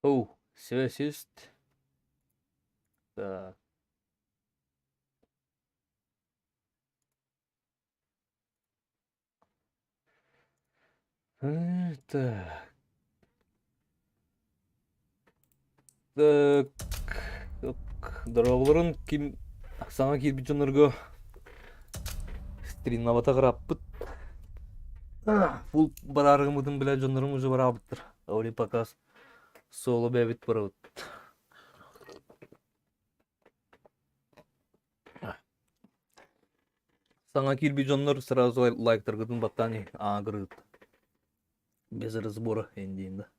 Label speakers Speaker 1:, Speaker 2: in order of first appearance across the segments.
Speaker 1: О, связь есть. Так. Так. Так. Дорогуларын ким саңа кирбит жонорго стринавата караппыт. Бул барарыгымдын биле жонорум уже барабыттыр. Ори показ соло бебит барабыт. Саңа кирбит жонор сразу лайктаргыдын баттани агырыт. Без разбора эндинда.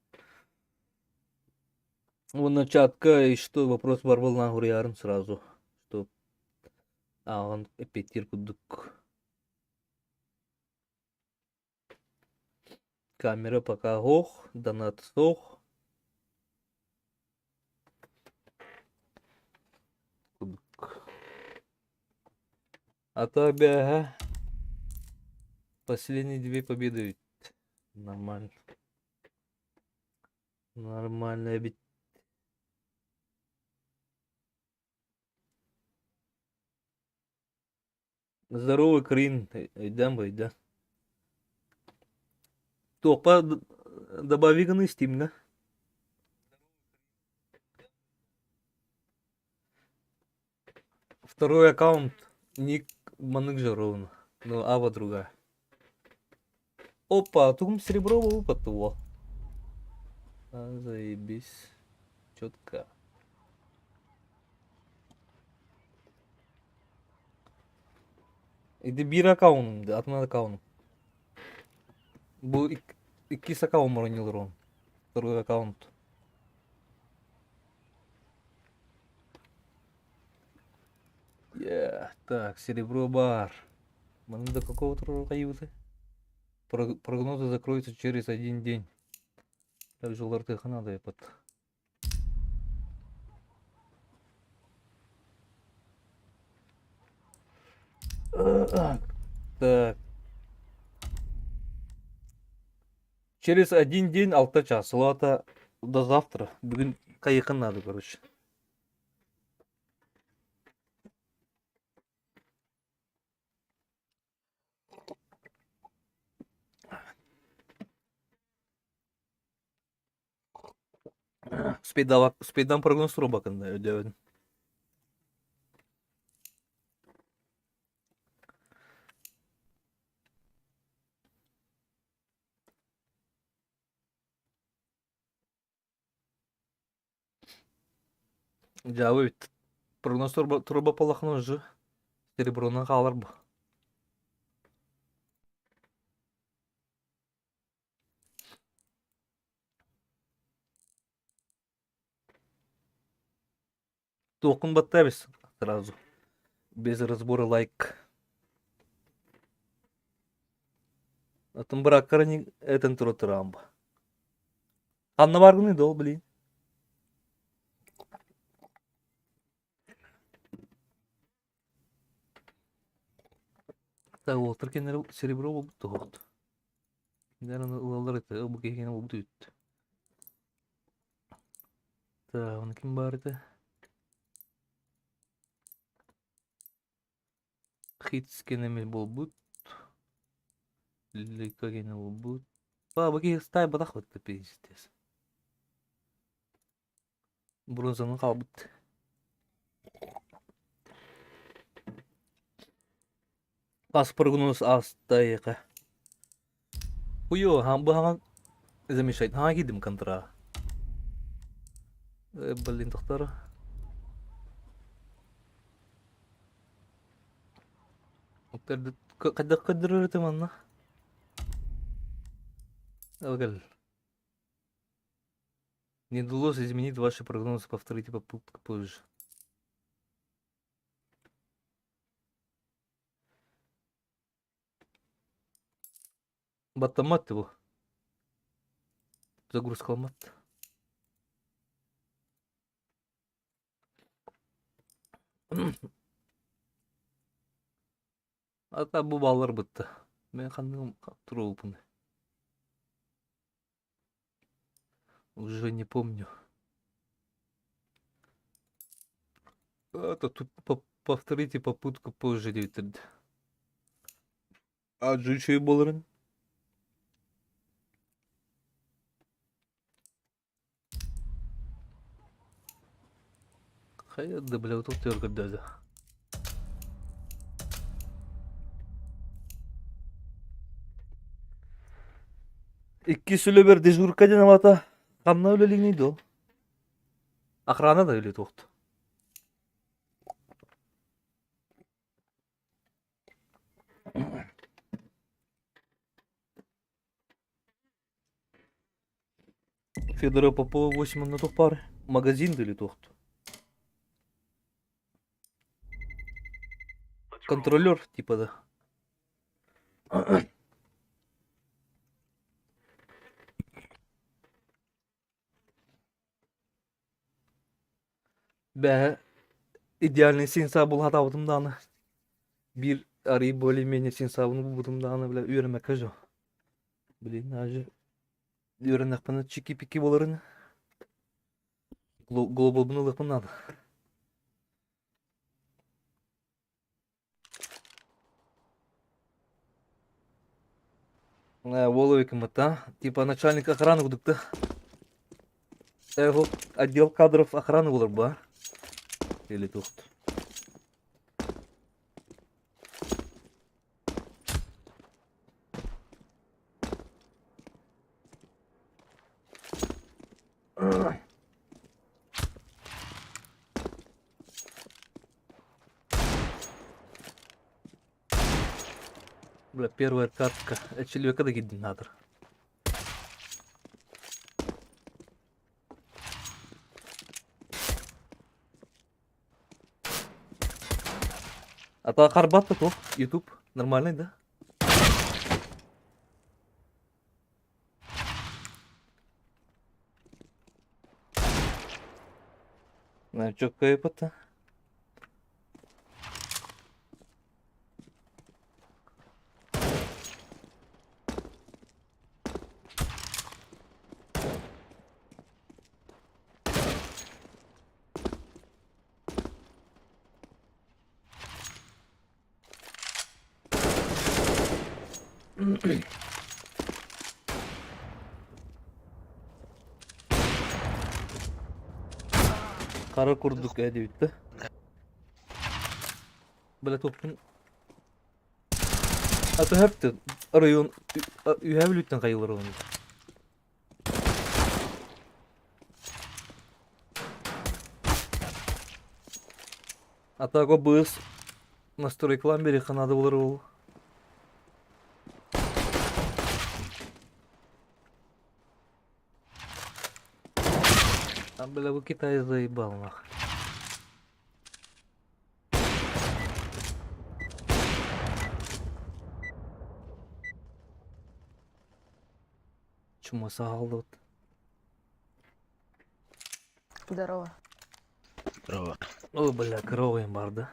Speaker 1: На чатка и что вопрос бар был на гурьярн сразу, что он эпитир кудук. Камера пока ох, донат сох. Кудук. А то бяга. Последние 2 победы. Нормально. Нормально ведь. Здорово, Крин. Идем, да. Топа добави ганы Steam, да? Второй аккаунт. Ник Манык же ровно. Ну, Ава другая. Опа, тут серебрового опыта. Во. Заебись. Четко. Иди bir аккаунт, атма аккаунт. Bu iki аккаунт оранилар он. Второй аккаунт. Так, серебро бар. Мне до какого-то каюты. Прогнозы закроются через 1 день. Так же лартыха надо и под. Так. Через 1 день 6 час. Лата до завтра. Бүгін кайықын надо, короче. Спейдан прогноз туру бакында өдебін. Жабы бит. Прогноз турба палахын уже. Сереброна қалар бұл. Тоқын баттабыз сразу. Без разбора лайк. Атын быраккара не этен туру турамба. Анна баргыны дол, блин. Так, олтыр кенер серебро болду тоғыт. Дәрін ұлалар еті, бұл кекені болду үтті. Так, оны кім бар еті? Хитс кенеме болбут. Лика кене болбут. Бұл кеке стай бадақ бітті пейістес. Бронзаның қалбыт. Паспоргунус астайықы. Уйо, бұл хаңа замешайт. Хаңа кедім контра. Блин, тоқтары. Қайда қадырыр еті манна? Алгал. Не удалось изменить ваши прогнозы, повторите попытку позже. Батамат его. Загрузка алмат. Ата бұл балалар бітті. Мен қандығым тұру бұны. Уже не помню. Это тут повторите попытку позже дейтед. А жучей боларын? Хаядда, бля, вот тут дады. İki süle bir dежурка ден авата. Камна өлелік нейді ол? Охрана да өлі тоқты. Федора Попова 8 минут пары. Магазин да өлі тоқты. Контролер типа да. Бә идеальный сенса бұл атабытым даны. Bir arayı более-менее сенсабыны бұлбытым даны біле үйеріме кажу. Блин, ажы үйерінақ пыны чики-пики боларын. Глобал бұны лықпын нады. Воловиком это, типа начальник охраны будут-то. Отдел кадров охраны булыр ба? Или тут? Бля, первая картка. Человека да гидин надо. А то Харбат-то то, YouTube. Нормальный, да? Ну, чё, кайфа-то? Kara kurduk ya bitti. Böyle topun atı hepti. Arayon ühevlükten kayılır onu. Ата го быс настройкалан бери канады болар ол. А бля, вы Китай заебал нах. Чума сағалды вот.
Speaker 2: Здорово.
Speaker 3: Здорово.
Speaker 1: Ой, бля, кровь бар, да?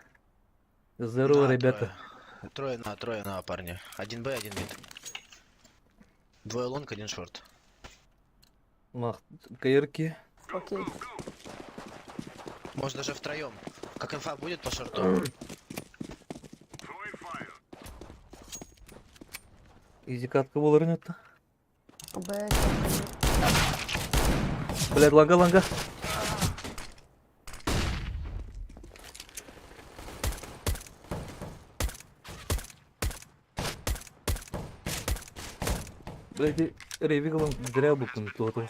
Speaker 1: Здорово,
Speaker 3: На,
Speaker 1: ребята.
Speaker 3: Трое на, парни. Один Б, один мид. Двое лонг, один шорт.
Speaker 1: Мах, каирки.
Speaker 2: Окей.
Speaker 3: Может даже втроем. Как инфа будет по шорту?
Speaker 1: Изи катка болар нет.
Speaker 2: Б.
Speaker 1: Блядь, ланга. Блядь, ревигалом зря букнул то.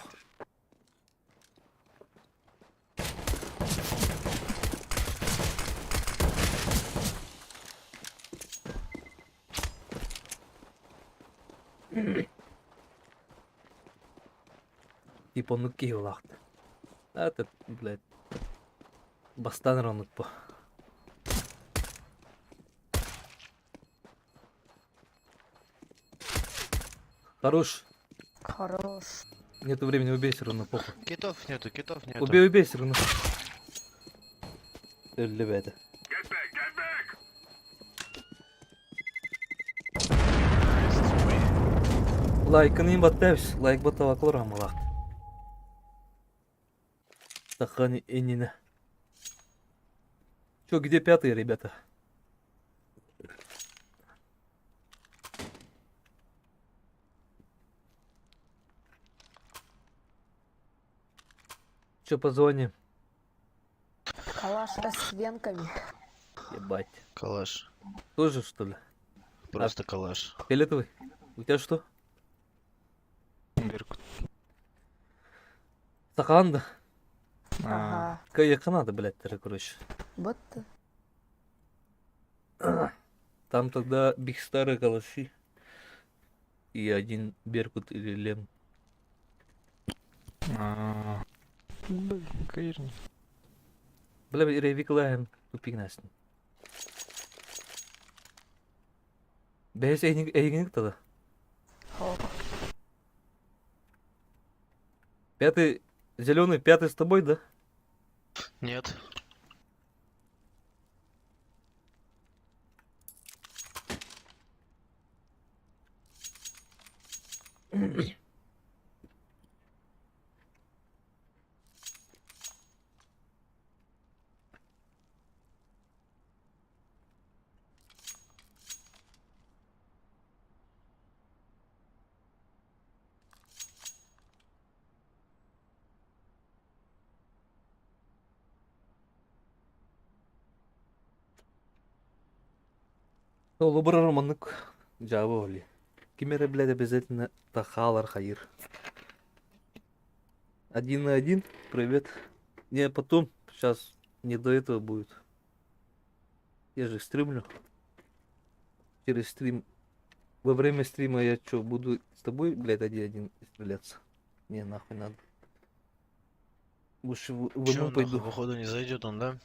Speaker 1: Типа ну киевлахт. Это, блядь, бастан ранут по. Хорош.
Speaker 2: Хорош.
Speaker 1: Нету времени, убей все равно, похуй.
Speaker 3: Китов нету.
Speaker 1: Убей все равно. Ребята. Лайкını баттавс, лайк баттава клорам алак. Тахани энина. Чё, где пятый, ребята? Чё, позвоним?
Speaker 2: Калаш с венками.
Speaker 1: Ебать.
Speaker 3: Калаш.
Speaker 1: Тоже, что ли?
Speaker 3: Просто калаш.
Speaker 1: Фиолетовый? У тебя что?
Speaker 4: Беркут.
Speaker 1: Стақан да?
Speaker 2: Ага.
Speaker 1: Какая надо, блядь, короче.
Speaker 2: Вот ты.
Speaker 1: Там тогда Биг Стар и калаши. И один Беркут или Лем.
Speaker 4: Блин, конечно.
Speaker 1: Бля, ревиклаем тупик nästan. Бэс эйгинг тогда.
Speaker 2: О,
Speaker 1: Пятый, зеленый, пятый с тобой, да?
Speaker 3: Нет.
Speaker 1: Лубра романlık cevabı oli. Кимера, блядь, обязательно тахалар хаир. 1-1, привет. Не, потом, сейчас не до этого будет. Я же стримлю. Через стрим. Во время стрима я что, буду с тобой, блядь, 1-1 стреляться? Не, нахуй надо. Лучше в
Speaker 3: Чё,
Speaker 1: ММ пойду.
Speaker 3: походу не зайдет он, да?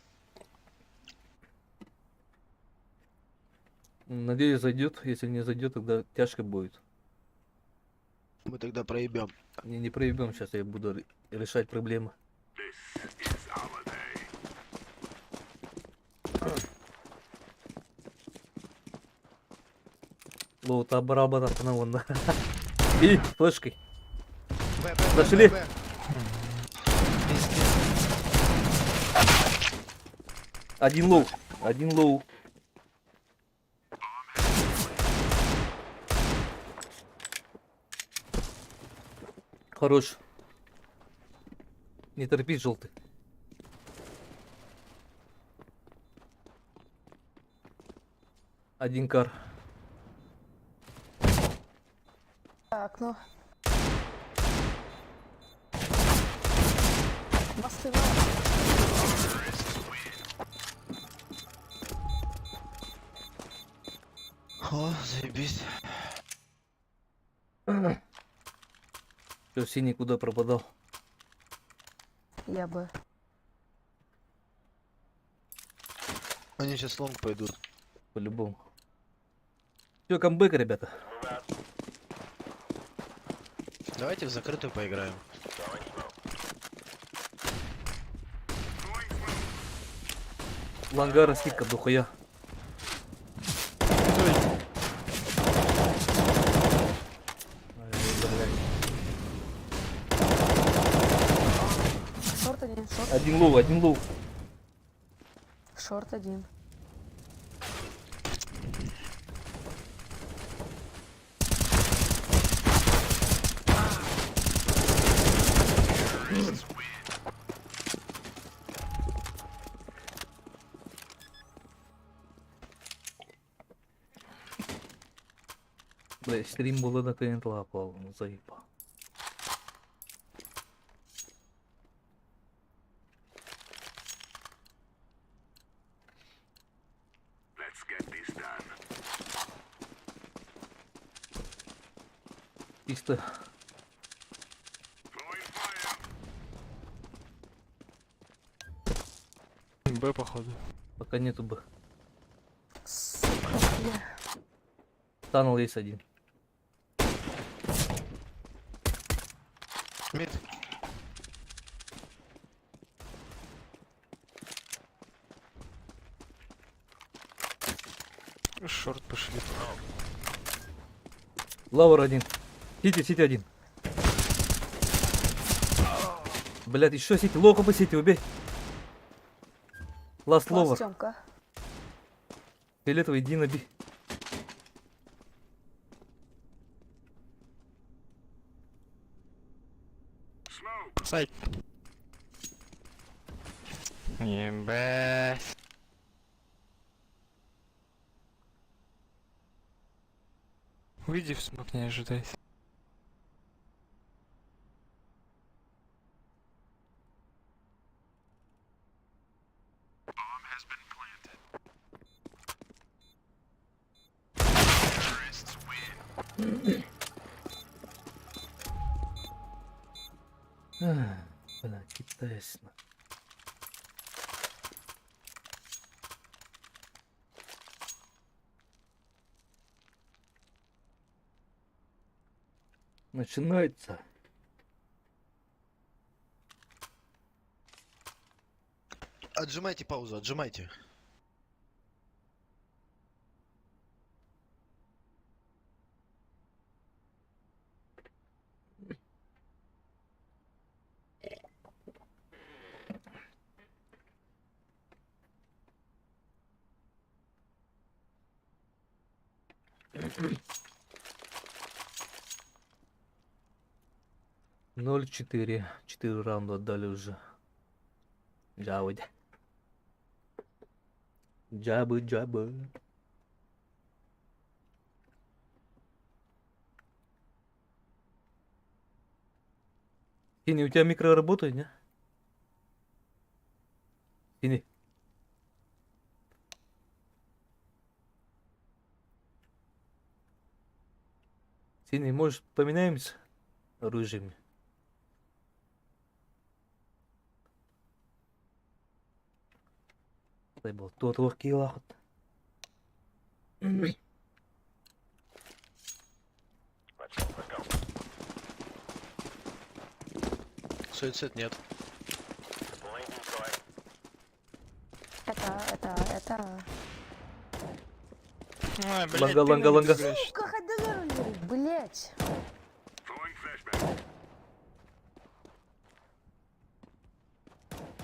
Speaker 1: Надеюсь, зайдет. Если не зайдет, тогда тяжко будет.
Speaker 3: Мы тогда проебем.
Speaker 1: Не проебем, сейчас я буду решать проблемы. Лоута барабана вон. И флешкой. Зашли. Один лоу. Один лоу. Хорош. Не торопись, желтый. Один кар.
Speaker 2: так, ну. Мосты.
Speaker 3: О, заебись.
Speaker 1: Все, синий куда пропадал?
Speaker 2: Я бы.
Speaker 3: Они сейчас лонг пойдут.
Speaker 1: По-любому. Все, камбэк, ребята.
Speaker 3: Давайте в закрытую поиграем.
Speaker 1: Лангара скидка дохуя.
Speaker 2: Шорт один, шорт.
Speaker 1: Один лоу, один лоу.
Speaker 2: Шорт один.
Speaker 1: Бля, стрим було на ТНТ лапав, ну заїба. Чисто.
Speaker 4: Б, походу.
Speaker 1: Пока нету Б.
Speaker 2: Сука, бля.
Speaker 1: Танул есть один.
Speaker 3: Мид.
Speaker 4: Шорт пошли.
Speaker 1: Лавр один. Сити один. Блять, еще сити. Локу по сити убей. Last
Speaker 2: Класс,
Speaker 1: lower.
Speaker 2: Тёмка.
Speaker 1: Фиолетовый, иди наби.
Speaker 4: Сайт. Ебать. Выйди в смог, не ожидайся.
Speaker 1: Бля, китайсно. Начинается.
Speaker 3: Отжимайте паузу, отжимайте.
Speaker 1: Ноль четыре. 4 раунда отдали уже. Джабы. Джабы, джабы. Тини, у тебя микро работает, не? Тини. Тини, может, поменяемся оружием? Дай был тот ловкий лахот.
Speaker 3: Суицид нет.
Speaker 2: Это.
Speaker 4: Ой, блядь,
Speaker 1: Ланга,
Speaker 4: ты
Speaker 1: ланга,
Speaker 4: на
Speaker 1: ланга.
Speaker 4: меня играешь.
Speaker 2: Сука, ходили, блять.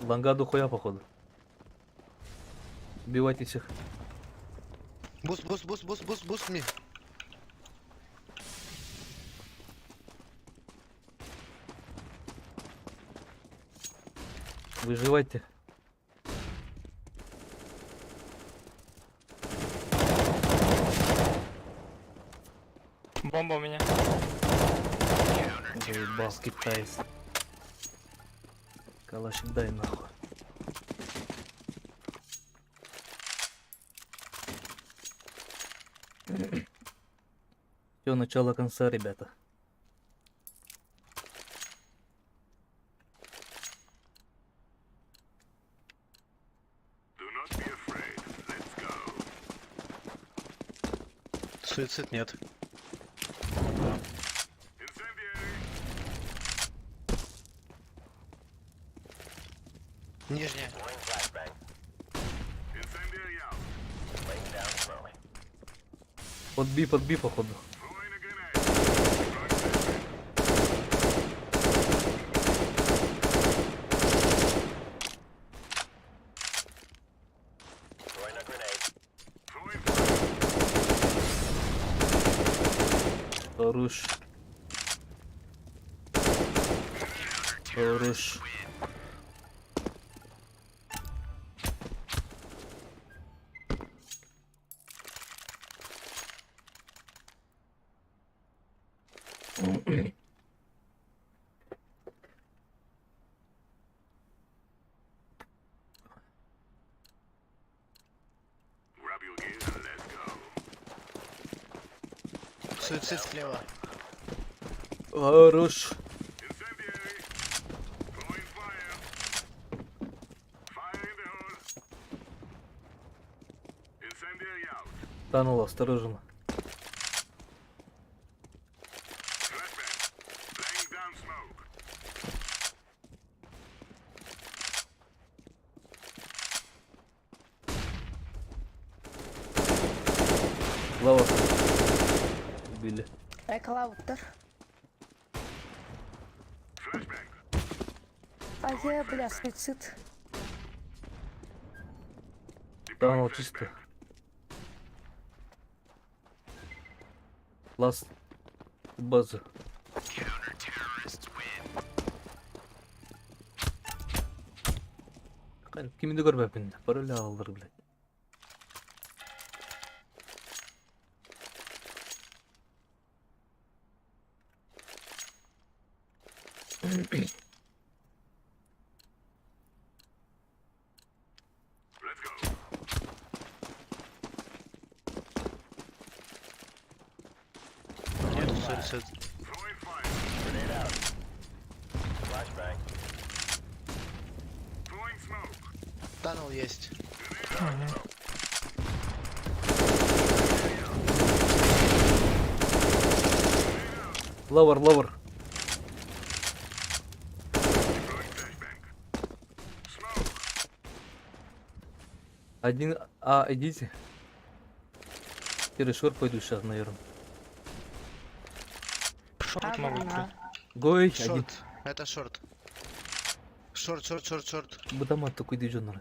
Speaker 1: Ланга дохуя, походу. Убивайте их.
Speaker 3: Буст, буст, буст, буст, буст, буст мне.
Speaker 1: Выживайте.
Speaker 4: Бомба у меня.
Speaker 1: Заебал китайец. Калашик дай нахуй. Все, начало конца, ребята.
Speaker 3: Суицид нет. Нижняя.
Speaker 1: Подби, походу. Хорош. Хорош.
Speaker 3: Суицид слева.
Speaker 1: Хорош. Танул, осторожно. Лава. Убили.
Speaker 2: Эклаутер. А я, бля, суицид.
Speaker 1: Танул чисто. Ласт. База. Kimini görmepin. Parayla alır bile.
Speaker 3: Нет, сори. Танул есть.
Speaker 1: Лавр. Один, идите. Перешор пойду сейчас, наверное.
Speaker 4: Шорт могут быть.
Speaker 1: Гой, один.
Speaker 3: Шорт. Это шорт. Шорт.
Speaker 1: Бутамат такой движенный.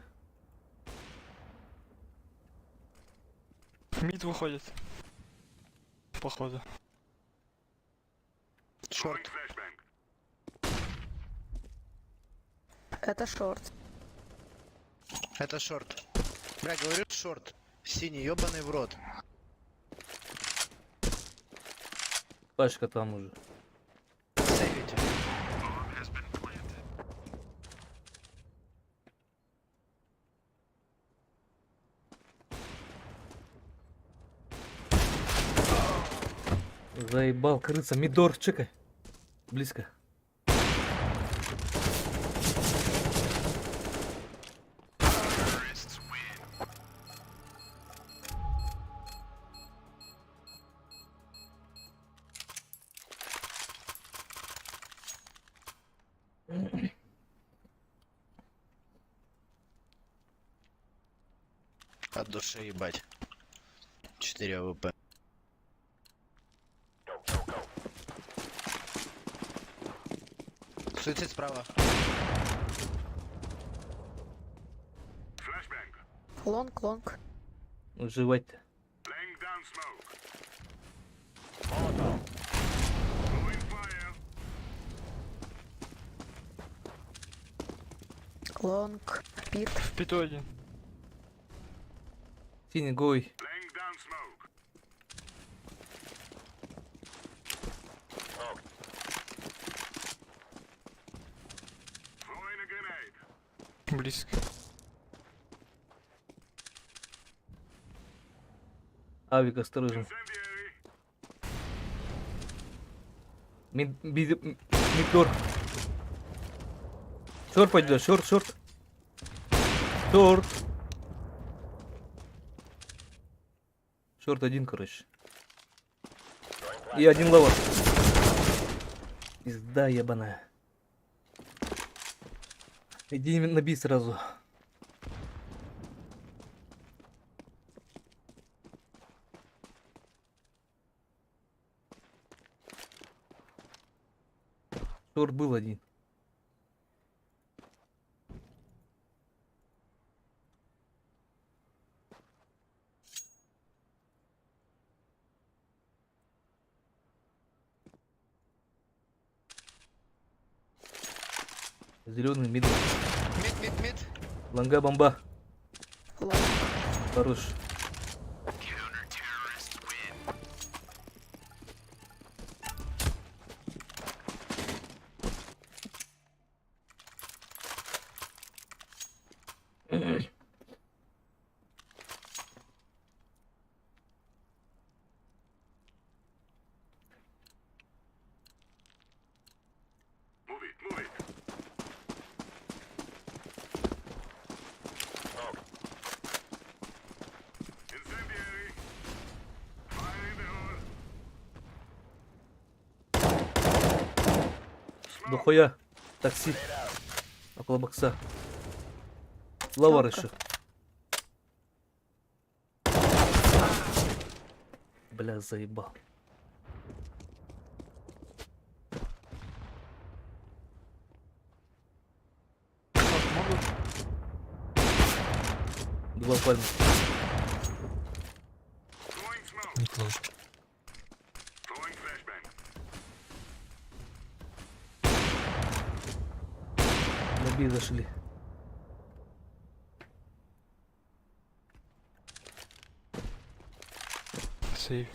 Speaker 4: Мид выходит. Походу.
Speaker 3: Шорт.
Speaker 2: Это шорт.
Speaker 3: Это шорт. Бля, говорю шорт. Синий, ёбаный в рот.
Speaker 1: Пашка там уже.
Speaker 3: Сейвите.
Speaker 1: Заебал крыса. Мидор, чекай. Близко.
Speaker 3: От души ебать. 4 АВП. Суицид справа.
Speaker 2: Лонг.
Speaker 1: Жевать-то.
Speaker 2: Лонг. Пит.
Speaker 4: В питу один.
Speaker 1: Синий, гой.
Speaker 4: Близко.
Speaker 1: Авик, осторожно. Мидор. Шорт пойдет, шорт. Шорт. Шорт один, короче. И один лавр. Пизда ебаная. Иди набей сразу. Шорт был один. Зеленый мид.
Speaker 3: Мид.
Speaker 1: Ланга бомба.
Speaker 2: Лонг.
Speaker 1: Хорош. Дохуя. Такси. Около бокса. Лавар
Speaker 2: Кнопка.
Speaker 1: еще. Бля, заебал.
Speaker 4: Шорт могут.
Speaker 1: пальму.
Speaker 4: Неплохо.
Speaker 1: На Би зашли.
Speaker 4: Сейф.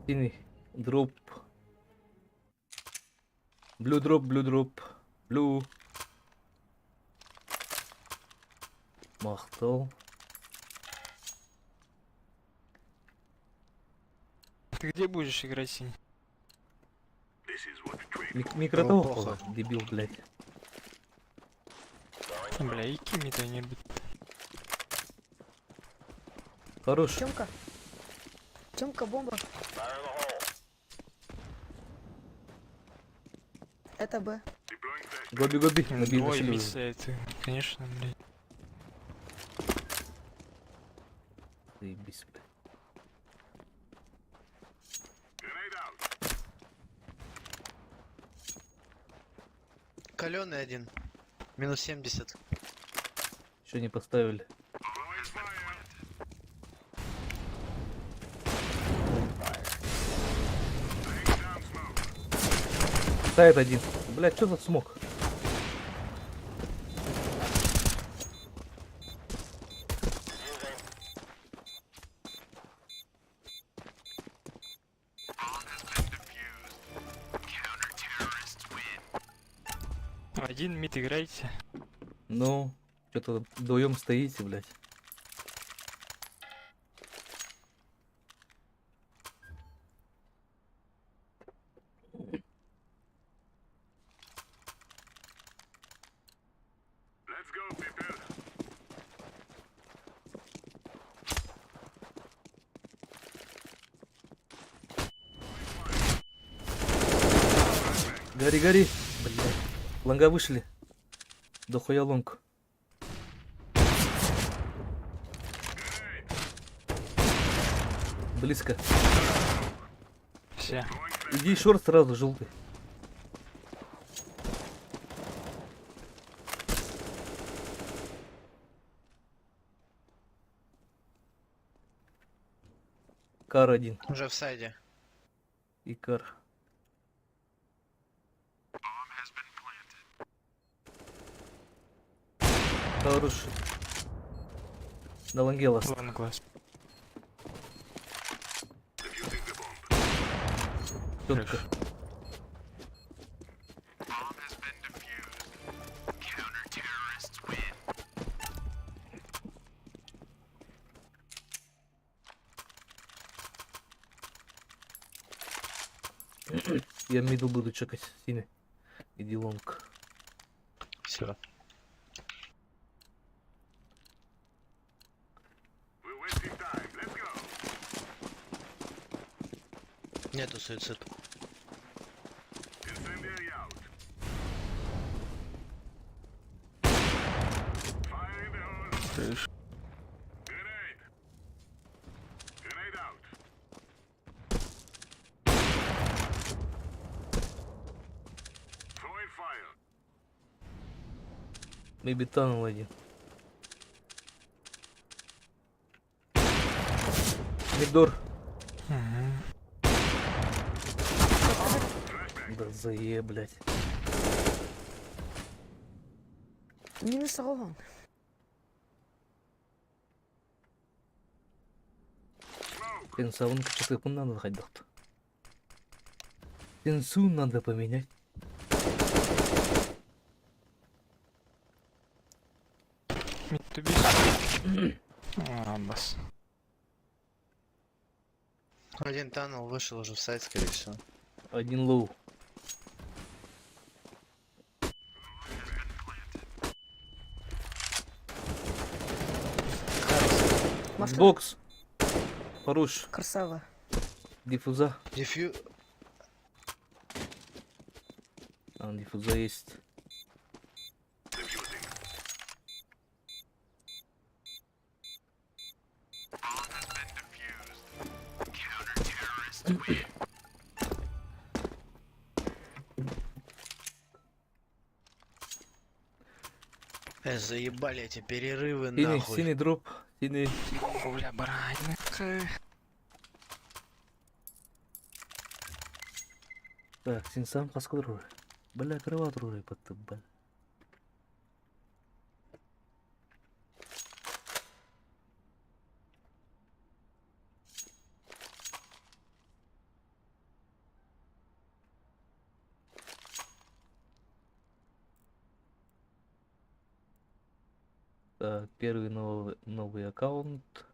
Speaker 1: Синий. Дроп. Блю дроп, блю дроп. Блю. Мақтал.
Speaker 4: Ты где будешь играть, Синь?
Speaker 1: Микротолк,
Speaker 3: Плохо.
Speaker 1: дебил, блядь.
Speaker 4: Бля, и кими-то не будет.
Speaker 1: Хорош.
Speaker 2: Тёмка. Тёмка, бомба. Это Б.
Speaker 1: Гоби, гоби. На Би
Speaker 4: Двое
Speaker 1: зашли.
Speaker 4: висает. Конечно, блядь.
Speaker 1: Заебись, блядь.
Speaker 3: Каленый один. Минус 70.
Speaker 1: Еще не поставили. Ставит один. Блядь, что за смог?
Speaker 4: Один мид играйте.
Speaker 1: Ну, что-то вдвоем стоите, блядь. Гори, гори. Блядь. Лонга вышли. Дохуя лонг. Близко.
Speaker 4: Все.
Speaker 1: Иди шорт сразу, желтый. Кар один.
Speaker 3: Уже в сайде.
Speaker 1: И кар. Хорош. На лонге ласт.
Speaker 4: Ладно, класс.
Speaker 1: Тётка. Я мидл буду чекать синий. Иди лонг.
Speaker 3: Все. Нету суицид.
Speaker 4: Слышь.
Speaker 1: Maybe tunnel один. Мидор.
Speaker 4: Мгм.
Speaker 1: Да зае, блядь.
Speaker 2: Минус Роган.
Speaker 1: Пенсаунка что-то надо ходить. Пенсу надо поменять.
Speaker 4: Mid to be. Бас.
Speaker 3: Один таннел вышел уже в сайт, скорее всего.
Speaker 1: Один лоу.
Speaker 2: Маска.
Speaker 1: Бокс. Хорош.
Speaker 2: Красава.
Speaker 1: Диффуза.
Speaker 3: Дефью...
Speaker 1: А, диффуза есть.
Speaker 3: Заебали эти перерывы
Speaker 1: Синий,
Speaker 3: нахуй.
Speaker 1: синий дроп. Синий.
Speaker 4: Бля, баранка.
Speaker 1: Так, син сам қасқыр. Бля, кіріп жатыр орай бітті, бля. Так, первый новый аккаунт.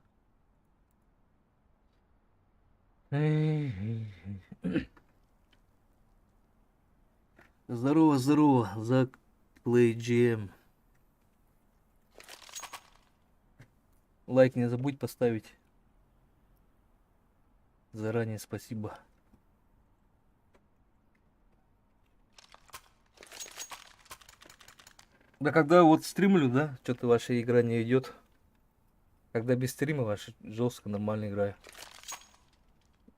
Speaker 1: Здорово, здорово, Зак Play GM. Лайк не забудь поставить. Заранее спасибо. Да когда вот стримлю, да, что-то ваша игра не идет. Когда без стрима ваша жестко нормально играю.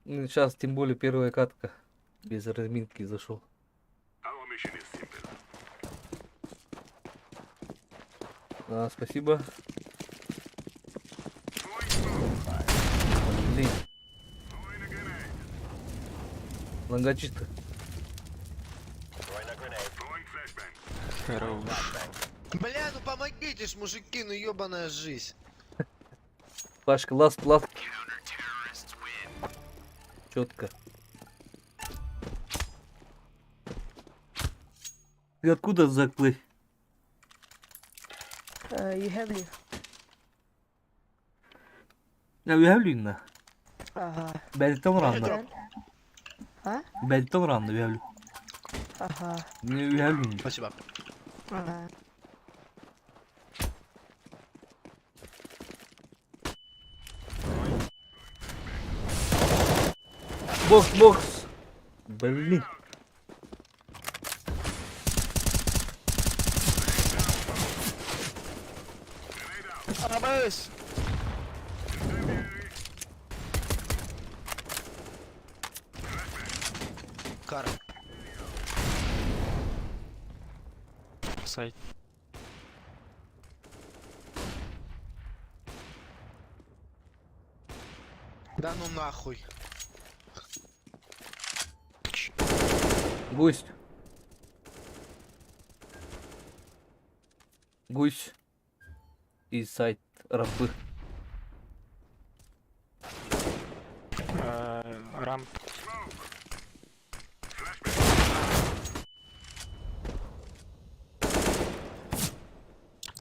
Speaker 1: Ну, сейчас тем более первая катка без разминки зашел. Да, спасибо. Блин. Лонгачисто.
Speaker 4: Хорош.
Speaker 3: Бля, ну помогите ж, мужики, ну ёбаная жизнь.
Speaker 1: Пашка, ласт. Четко. Ты откуда, Зак Плей?
Speaker 2: You have leave.
Speaker 1: Я уявлю на.
Speaker 2: Ага.
Speaker 1: Бәлтон ранда.
Speaker 2: Again. А?
Speaker 1: Бәлтон ранда уявлю.
Speaker 2: Ага.
Speaker 1: Не уявлю.
Speaker 3: Спасибо.
Speaker 2: Ага.
Speaker 1: Бокс. Блин.
Speaker 4: Абас!
Speaker 3: Кар.
Speaker 4: Сайт.
Speaker 3: Да ну нахуй.
Speaker 1: Гусь. Гусь. И сайт рабы.
Speaker 4: Рамп.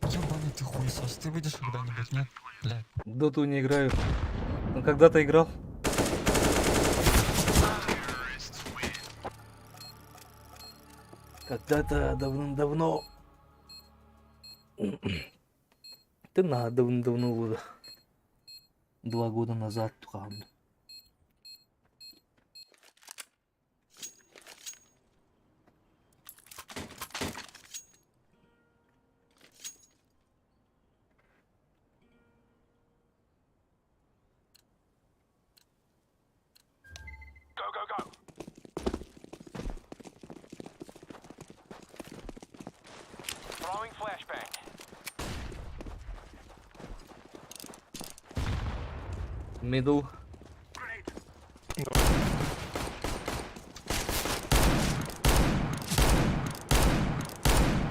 Speaker 5: Ебаный ты хуесос, ты выйдешь когда-нибудь, нет? Бля.
Speaker 1: Доту не играю. Но когда-то играл. Когда-то давным-давно. Ты на давным-давно было. 2 года назад, правда.
Speaker 6: Throwing flashbang.
Speaker 1: Middle.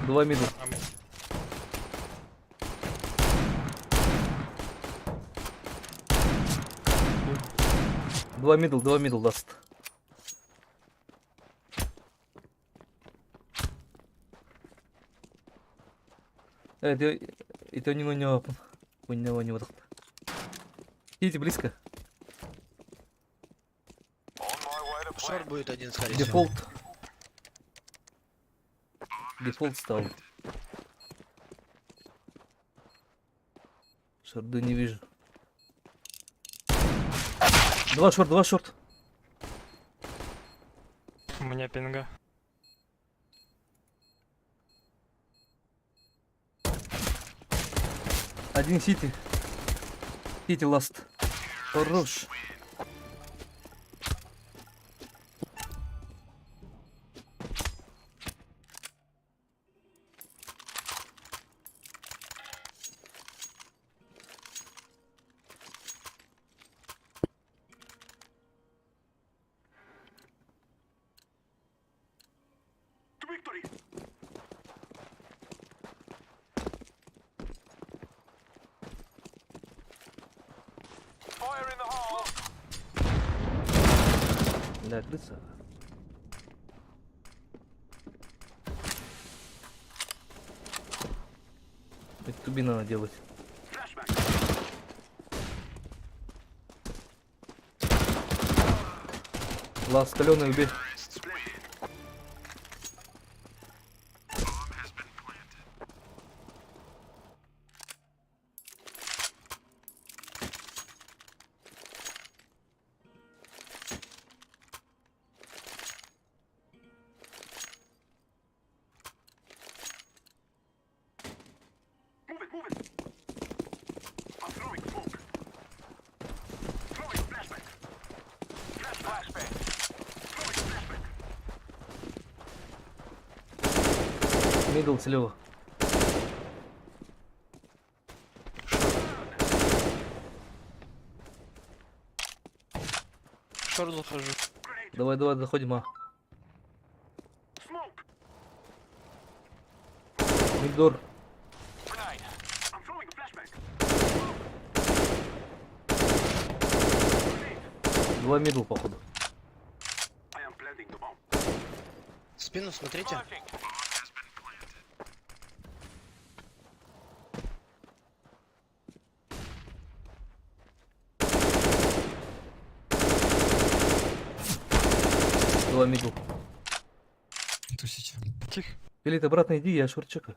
Speaker 1: Два middle. Два middle, last. Это не него. У него не вот. Идите близко.
Speaker 6: On my way to
Speaker 3: Шорт
Speaker 6: plant.
Speaker 3: будет один, скорее всего.
Speaker 1: Дефолт. Дефолт стал. Шорды не вижу. Два шорт, два шорт.
Speaker 4: У меня пинга.
Speaker 1: Один сити. Сити ласт. Хорош.
Speaker 6: Fire in the hole.
Speaker 1: Бля, крыса. Это туби надо делать. Лас, каленый убей.
Speaker 6: Flashbang.
Speaker 1: Мидл слева.
Speaker 4: Шорт захожу.
Speaker 1: Давай, давай, заходим, а. Мидор.
Speaker 6: Grenade.
Speaker 1: Два мидл, походу.
Speaker 3: В спину смотрите.
Speaker 6: Smoking.
Speaker 1: Два мидл.
Speaker 5: Тусите.
Speaker 4: Тихо.
Speaker 1: Филит, обратно иди, я шорт чекаю.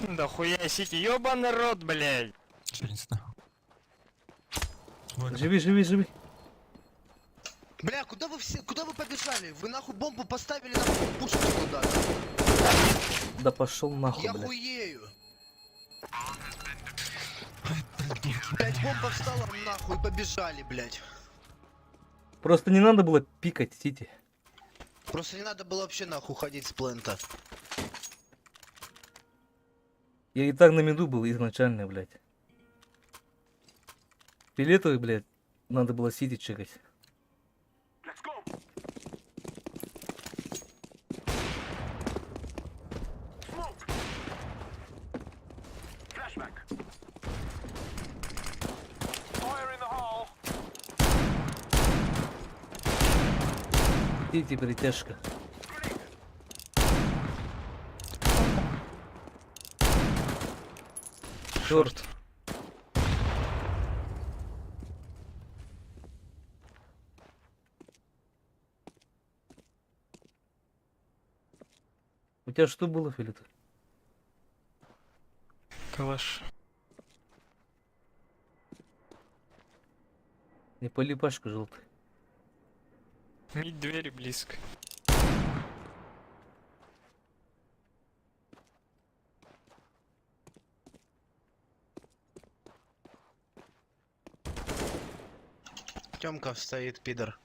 Speaker 4: Да хуя сити, ёбаный рот, блядь.
Speaker 5: Через нахуй. Вот.
Speaker 1: Живи, живи, живи.
Speaker 3: Бля, куда вы все, куда вы побежали? Вы нахуй бомбу поставили, нахуй пушите куда-то.
Speaker 1: Да пошел нахуй,
Speaker 3: Я
Speaker 1: блядь.
Speaker 3: хуею. Блять, бомба встала нахуй, побежали, блять.
Speaker 1: Просто не надо было пикать, Сити.
Speaker 3: Просто не надо было вообще нахуй ходить с плента.
Speaker 1: Я и так на миду был изначально, блядь. Филетовый, блядь, надо было Сити чекать.
Speaker 6: Fire in the hole.
Speaker 1: Сити притяжка. Шорт. У тебя что было, Филет?
Speaker 4: Калаш.
Speaker 1: Не пали пачку желтый.
Speaker 4: Мить двери близко.
Speaker 3: Тёмка стоит, пидор.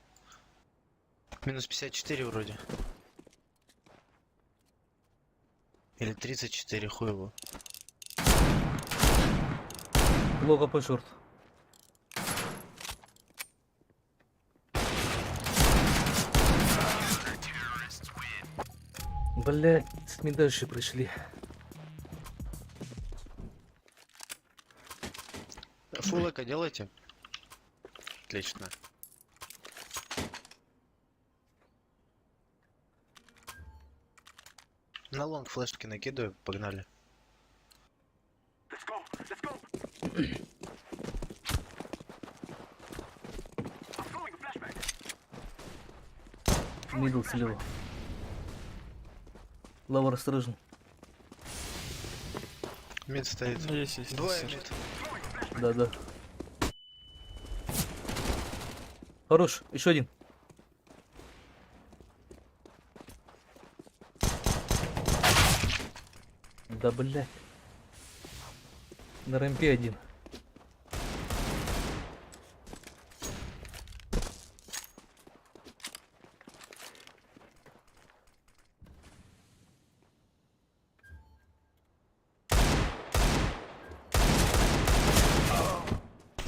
Speaker 3: Минус 54 вроде. Или 34, хуй его.
Speaker 1: Плохо по шорт. Блять, с ним дальше пришли.
Speaker 3: Фулэка делайте. Отлично. На лонг флешки накидываю, погнали.
Speaker 1: Мидл слева. Лава осторожно.
Speaker 3: Мид стоит.
Speaker 4: Есть,
Speaker 3: Двое
Speaker 4: сэр.
Speaker 3: мид.
Speaker 1: Да. Хорош, еще один. Да блядь. На рампе один.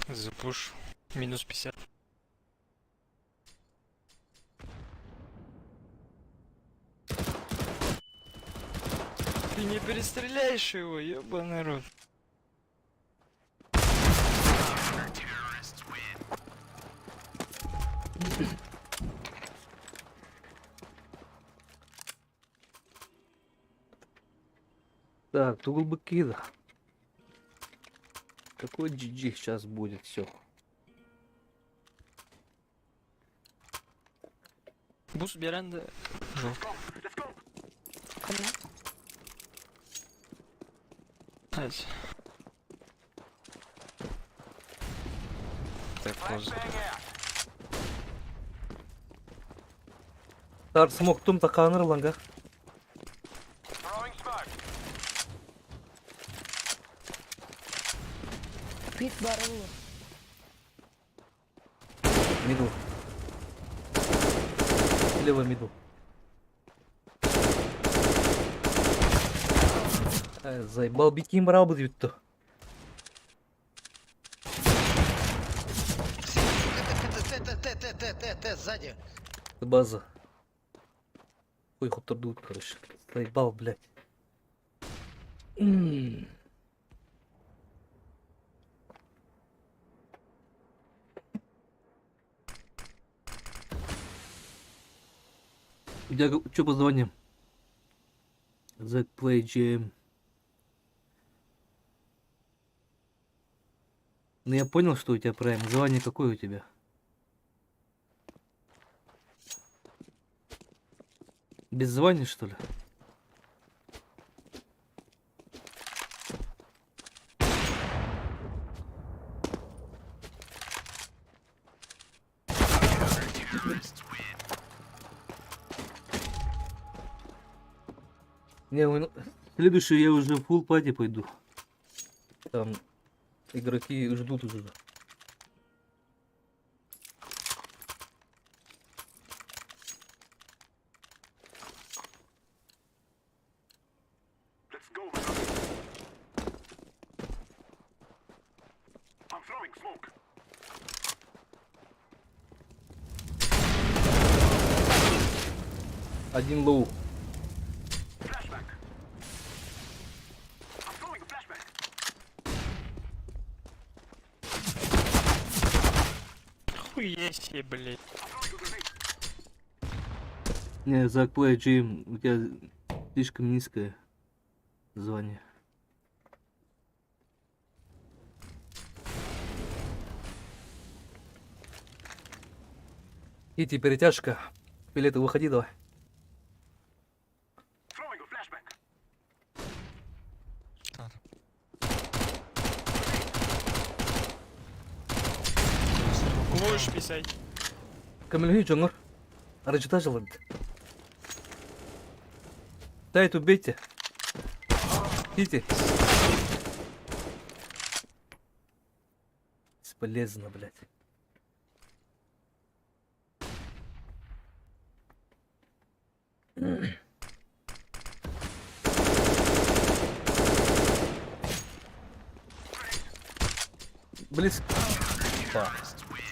Speaker 4: Запуш. Минус 50. Ты не перестреляешь его, ёбаный рот.
Speaker 1: Так, тугл бы кида. Какой GG сейчас будет все.
Speaker 4: Бус Беранда.
Speaker 2: Конец.
Speaker 4: Ать. Так, поздно.
Speaker 6: Bang out.
Speaker 1: Тар смог тум таканыр ланга.
Speaker 6: Throwing smoke.
Speaker 2: Пит барылы.
Speaker 1: Мидл. Слева мидл. Заебал биким брал бы то.
Speaker 3: Т, сзади.
Speaker 1: База. Ой, хоть дут, короче. Заебал, блядь. У тебя что по званиям? Zack Play GM. Ну я понял, что у тебя прайм. Звание какое у тебя? Без звания, что ли? Не, следующий я уже в full пати пойду. Там игроки ждут уже. Один лоу.
Speaker 4: Хуя себе, блядь.
Speaker 1: Не, Zack Play GM, у тебя слишком низкое звание. Идти перетяжка. Билеты, выходи давай.
Speaker 5: Тар.
Speaker 4: Можешь писать.
Speaker 1: Камильги Джонгор. Арачита желает. Тайт убейте. Идите. Бесполезно, блядь. Близко.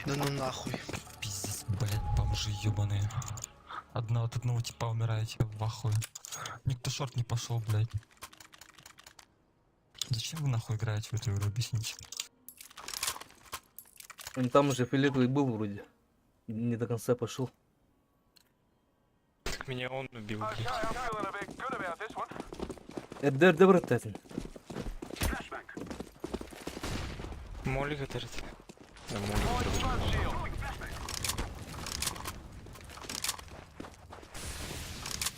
Speaker 3: Да ну нахуй.
Speaker 5: Пиздец, блядь, бомжи ебаные. Одна от одного типа умирает, я в ахуе. Никто шорт не пошел, блядь. Зачем вы нахуй играете в эту игру, объясните?
Speaker 1: Он там уже фиолетовый был вроде. Не до конца пошел.
Speaker 4: Так меня он убил,
Speaker 6: Okay,
Speaker 4: блядь.
Speaker 6: I'm feeling a bit good about this one.
Speaker 1: Эрдерде бұраттасын.
Speaker 4: Молли готовит. Да, молли
Speaker 6: Throwing
Speaker 4: готовит.
Speaker 6: smoke shield.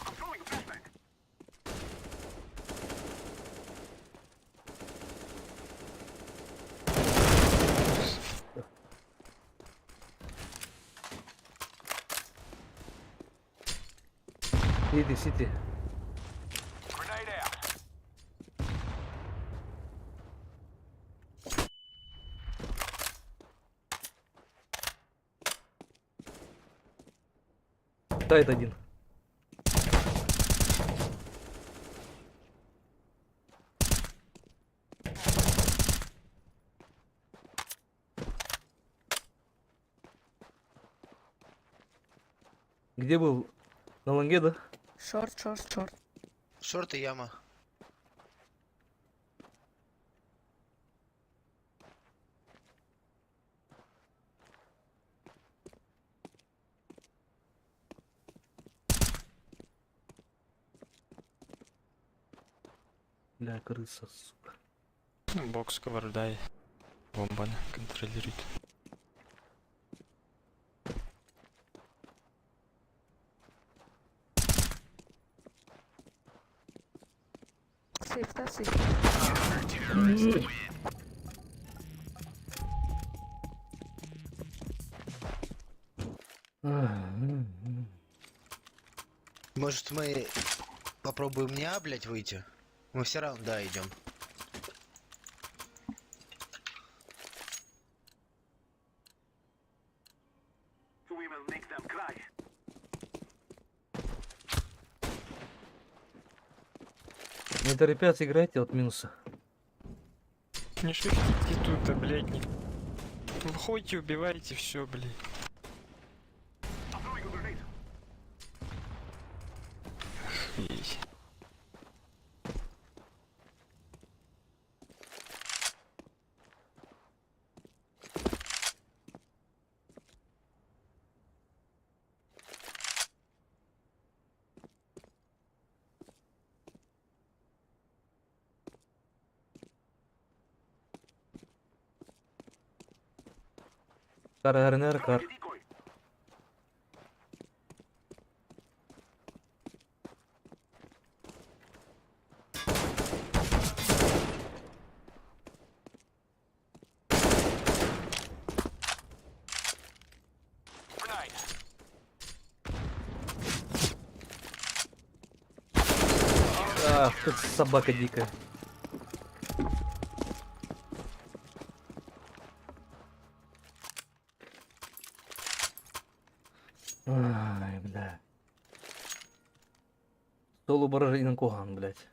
Speaker 6: I'm throwing a flashbang.
Speaker 1: Сиди.
Speaker 6: Grenade out.
Speaker 1: Тайт один. Где был? На лонге, да?
Speaker 2: Шорт.
Speaker 3: Шорт и яма.
Speaker 1: Бля, крыса, сука.
Speaker 4: Бокс дай. Бомба контролирует.
Speaker 2: Сейф, да, сейф.
Speaker 3: Может, мы попробуем не А, блять, выйти? Мы все равно, да, идем.
Speaker 6: We will make them cry.
Speaker 1: Не торопятся, играйте от минуса.
Speaker 4: Не шутите тут, да, блядь, не... Выходите, убивайте, все, блядь.
Speaker 6: I'm throwing a grenade.
Speaker 4: Охуеть.
Speaker 1: Кар.
Speaker 6: Decoy. Grenade.
Speaker 1: Ах, как собака дикая. Ай, бля. Солу баражинен куган, блядь.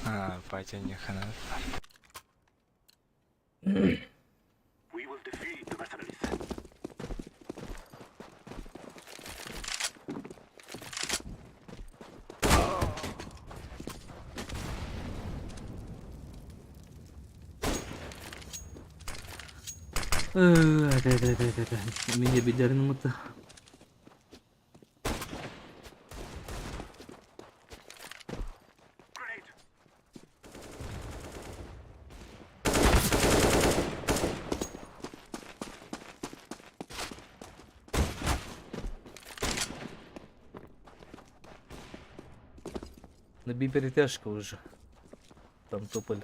Speaker 4: А, Патя не хана.
Speaker 6: We will defeat the mercenaries.
Speaker 1: Да. Меня бедярному-то.
Speaker 6: Grenade.
Speaker 1: Набей перетяжка уже. Там тополь.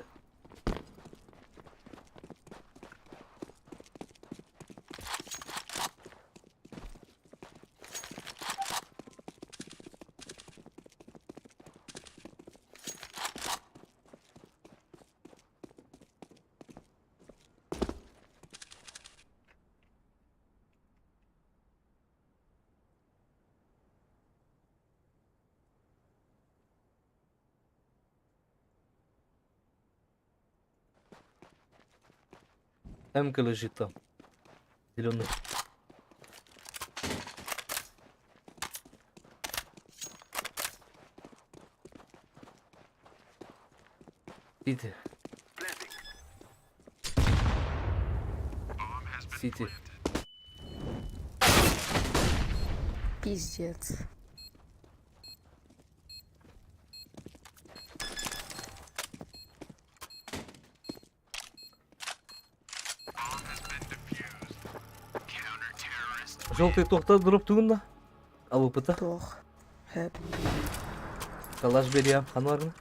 Speaker 1: М-ка лежит там. Зеленый. Сити. Сити.
Speaker 2: Пиздец.
Speaker 1: Желтый тохта дроп тугunda. Алыпыта.
Speaker 2: Toch. Heb.
Speaker 1: Калаш берия ханварны.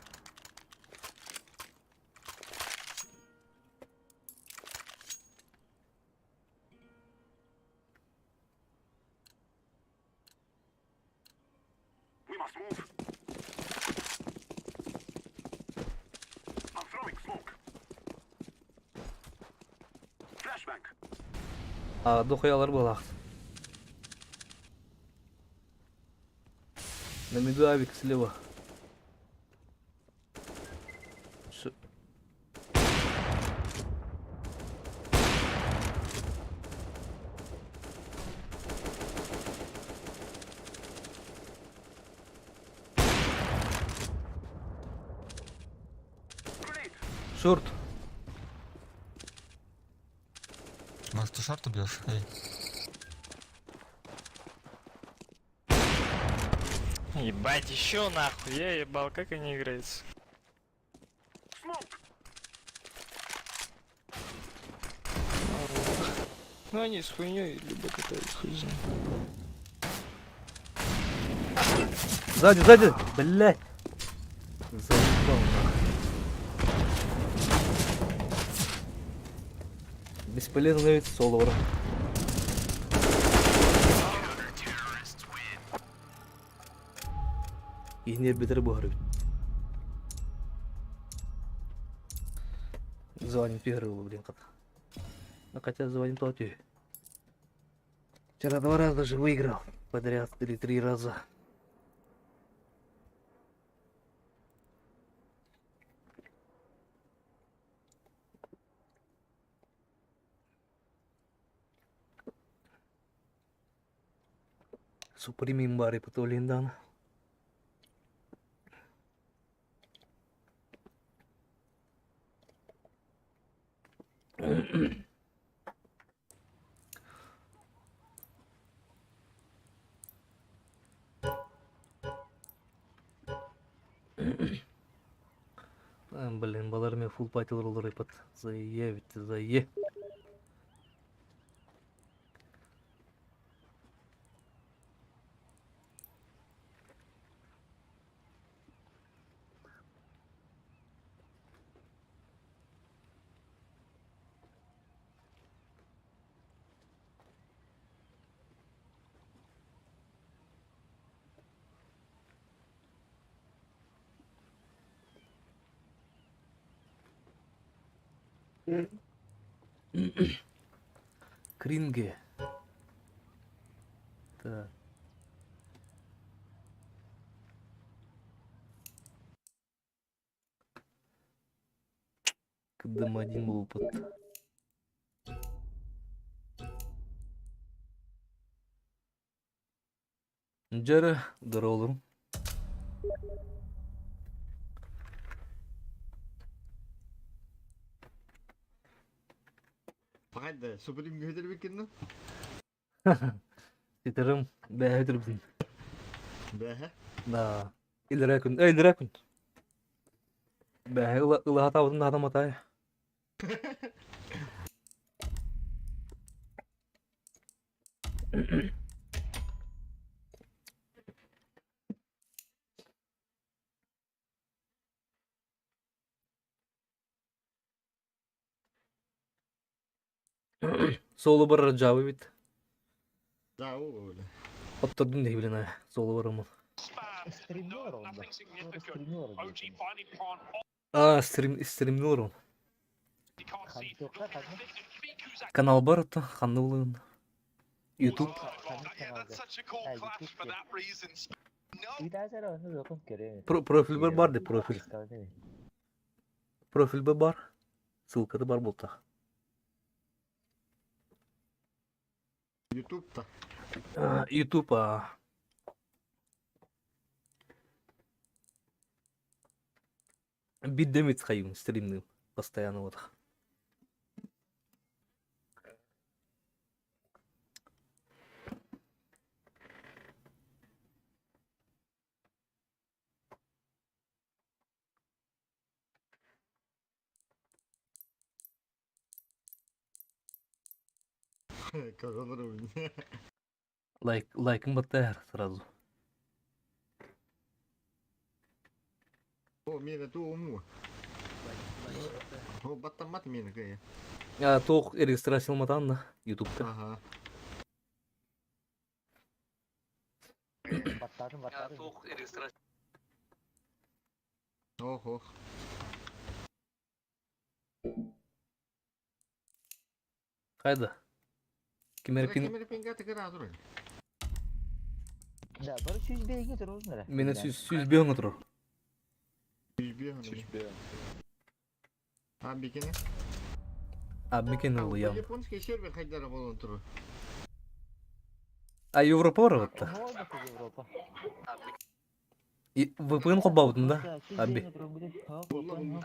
Speaker 6: We must move. I'm throwing smoke. Flashbang.
Speaker 1: А дохуялар была. На миду авик слева. Ш-
Speaker 6: Grenade.
Speaker 1: Шорт.
Speaker 5: Может, ты шорт убьешь? Эй.
Speaker 4: Ебать, еще нахуй, я ебал, как они играются.
Speaker 6: Smoke.
Speaker 4: Ну они с хуйней либо катаются, хуй знает.
Speaker 1: Сзади, сзади. Блять. Заебал нахуй. Бесполезно ведь соловра. Ихнер бетер бухарып. Звонит перерыву, блин, как. Ну, хотя звонит платью. Вчера 2 раза даже выиграл. Подряд или 3 раза. Супримим бари потолиндан. Блин, баларме фул патил роллер под зае, ведь зае. Кринге. Так. Кдым один был опыт. Джера, здорово.
Speaker 7: Hadi Supreme götür bir
Speaker 1: Титерым, бәһәдербин.
Speaker 7: Be.
Speaker 1: Да. Илрәкүн, илрәкүн. Бәһә ылы хатабын адам атай. Солы бар Java бит.
Speaker 7: Daha o öyle.
Speaker 1: Оттырдым дей билен солы барымын.
Speaker 8: Стример он, да. Ну, стример,
Speaker 1: Стримнер он.
Speaker 8: Хантюка, хантюка.
Speaker 1: Канал бар отты, ханны улыгын. YouTube.
Speaker 8: Bir daha sonra onu dokun göreyim.
Speaker 1: Профиль бар де профиль. Профиль бар. Ссылка да бар болта.
Speaker 7: YouTube'da.
Speaker 1: YouTube Биддемит хайын стримным постоянно вот.
Speaker 7: Kazanırım.
Speaker 1: Лайком баттар сразу.
Speaker 7: О, мені ту уму. О, баттамат мені кaya.
Speaker 1: Тоқ регистрациялматан да YouTube'да.
Speaker 7: Ага.
Speaker 8: Battardın battardın.
Speaker 7: Ох, ох.
Speaker 1: Қайда? Кемеркен
Speaker 7: Кемері пенге тікір адыр.
Speaker 8: Ya barı 100 beygir dur oğlum nere?
Speaker 1: мені сүзбең отыр.
Speaker 7: Yüzbüyor hanım. Ha bikini.
Speaker 1: Абмекен ол ям.
Speaker 7: Японский сервер хайдара болон туру.
Speaker 1: Европа бар батта.
Speaker 8: Ne oldu kız Avrupa?
Speaker 1: VPN қоббабытын да.
Speaker 8: Ya 100
Speaker 1: Abi.
Speaker 8: beygir dur bir de. Ha,
Speaker 7: Ulan,
Speaker 8: ha.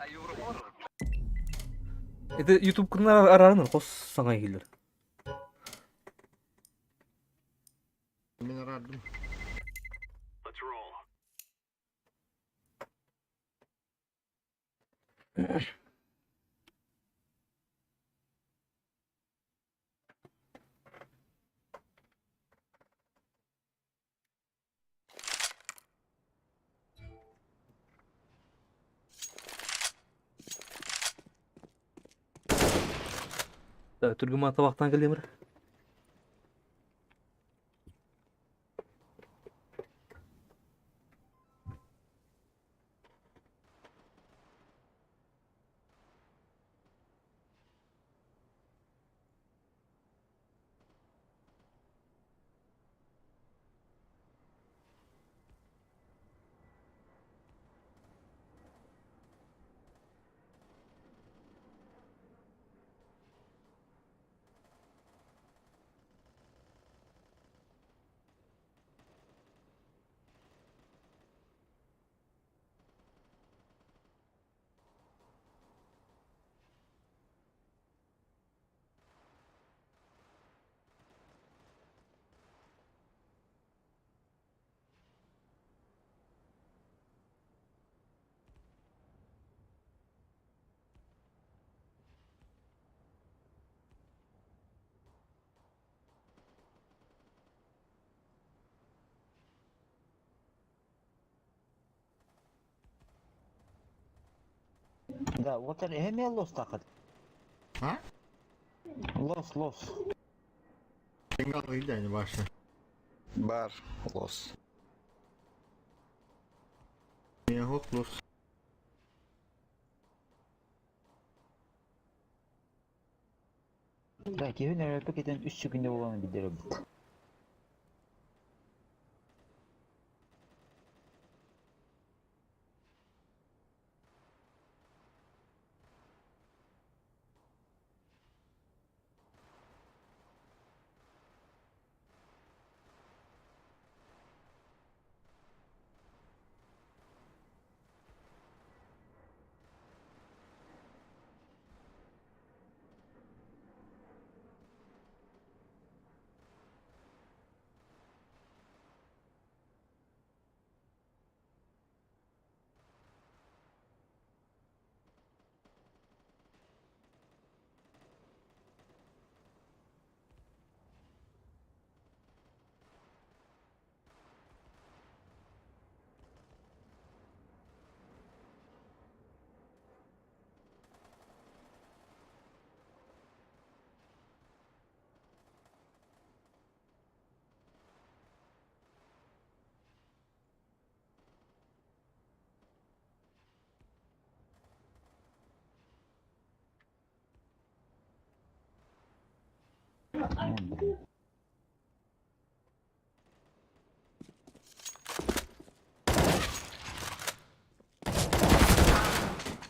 Speaker 1: Это YouTube кына арарыныр қос саңай келер.
Speaker 7: Мен aradım.
Speaker 6: Let's roll.
Speaker 1: Түргіма табақтан келемір.
Speaker 8: Da otel hem ya los takıt.
Speaker 7: Ha?
Speaker 8: Los.
Speaker 7: Penge alıydı yani başta.
Speaker 9: Бар, лос.
Speaker 7: Ne hoklos.
Speaker 8: Da kevin Avrupa giden 3 günde olanı bilirim.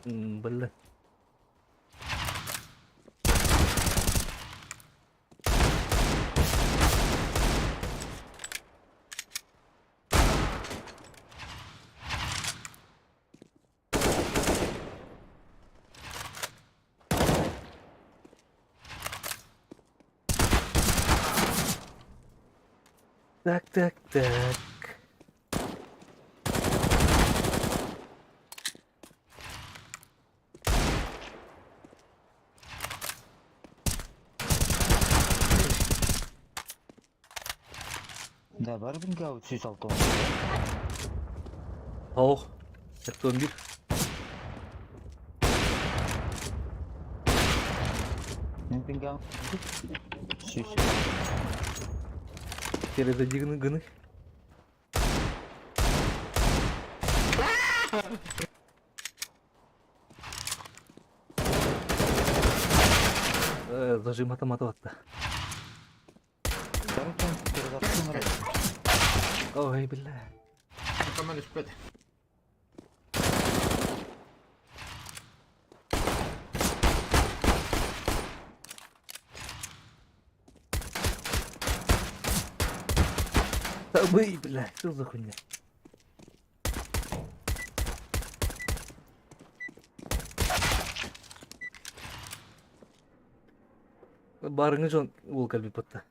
Speaker 1: Білі. Так.
Speaker 8: Да, бар бинга 306.
Speaker 1: Tavuk. Sektör 1.
Speaker 8: Мен бинга 300.
Speaker 1: Kerede gını gını. Зажим автомата attı.
Speaker 8: Барытын перезапускай.
Speaker 1: Ой, бля.
Speaker 7: Kamal üspede.
Speaker 1: Ой, бля, что за хуйня? Barını John Volker bir patta.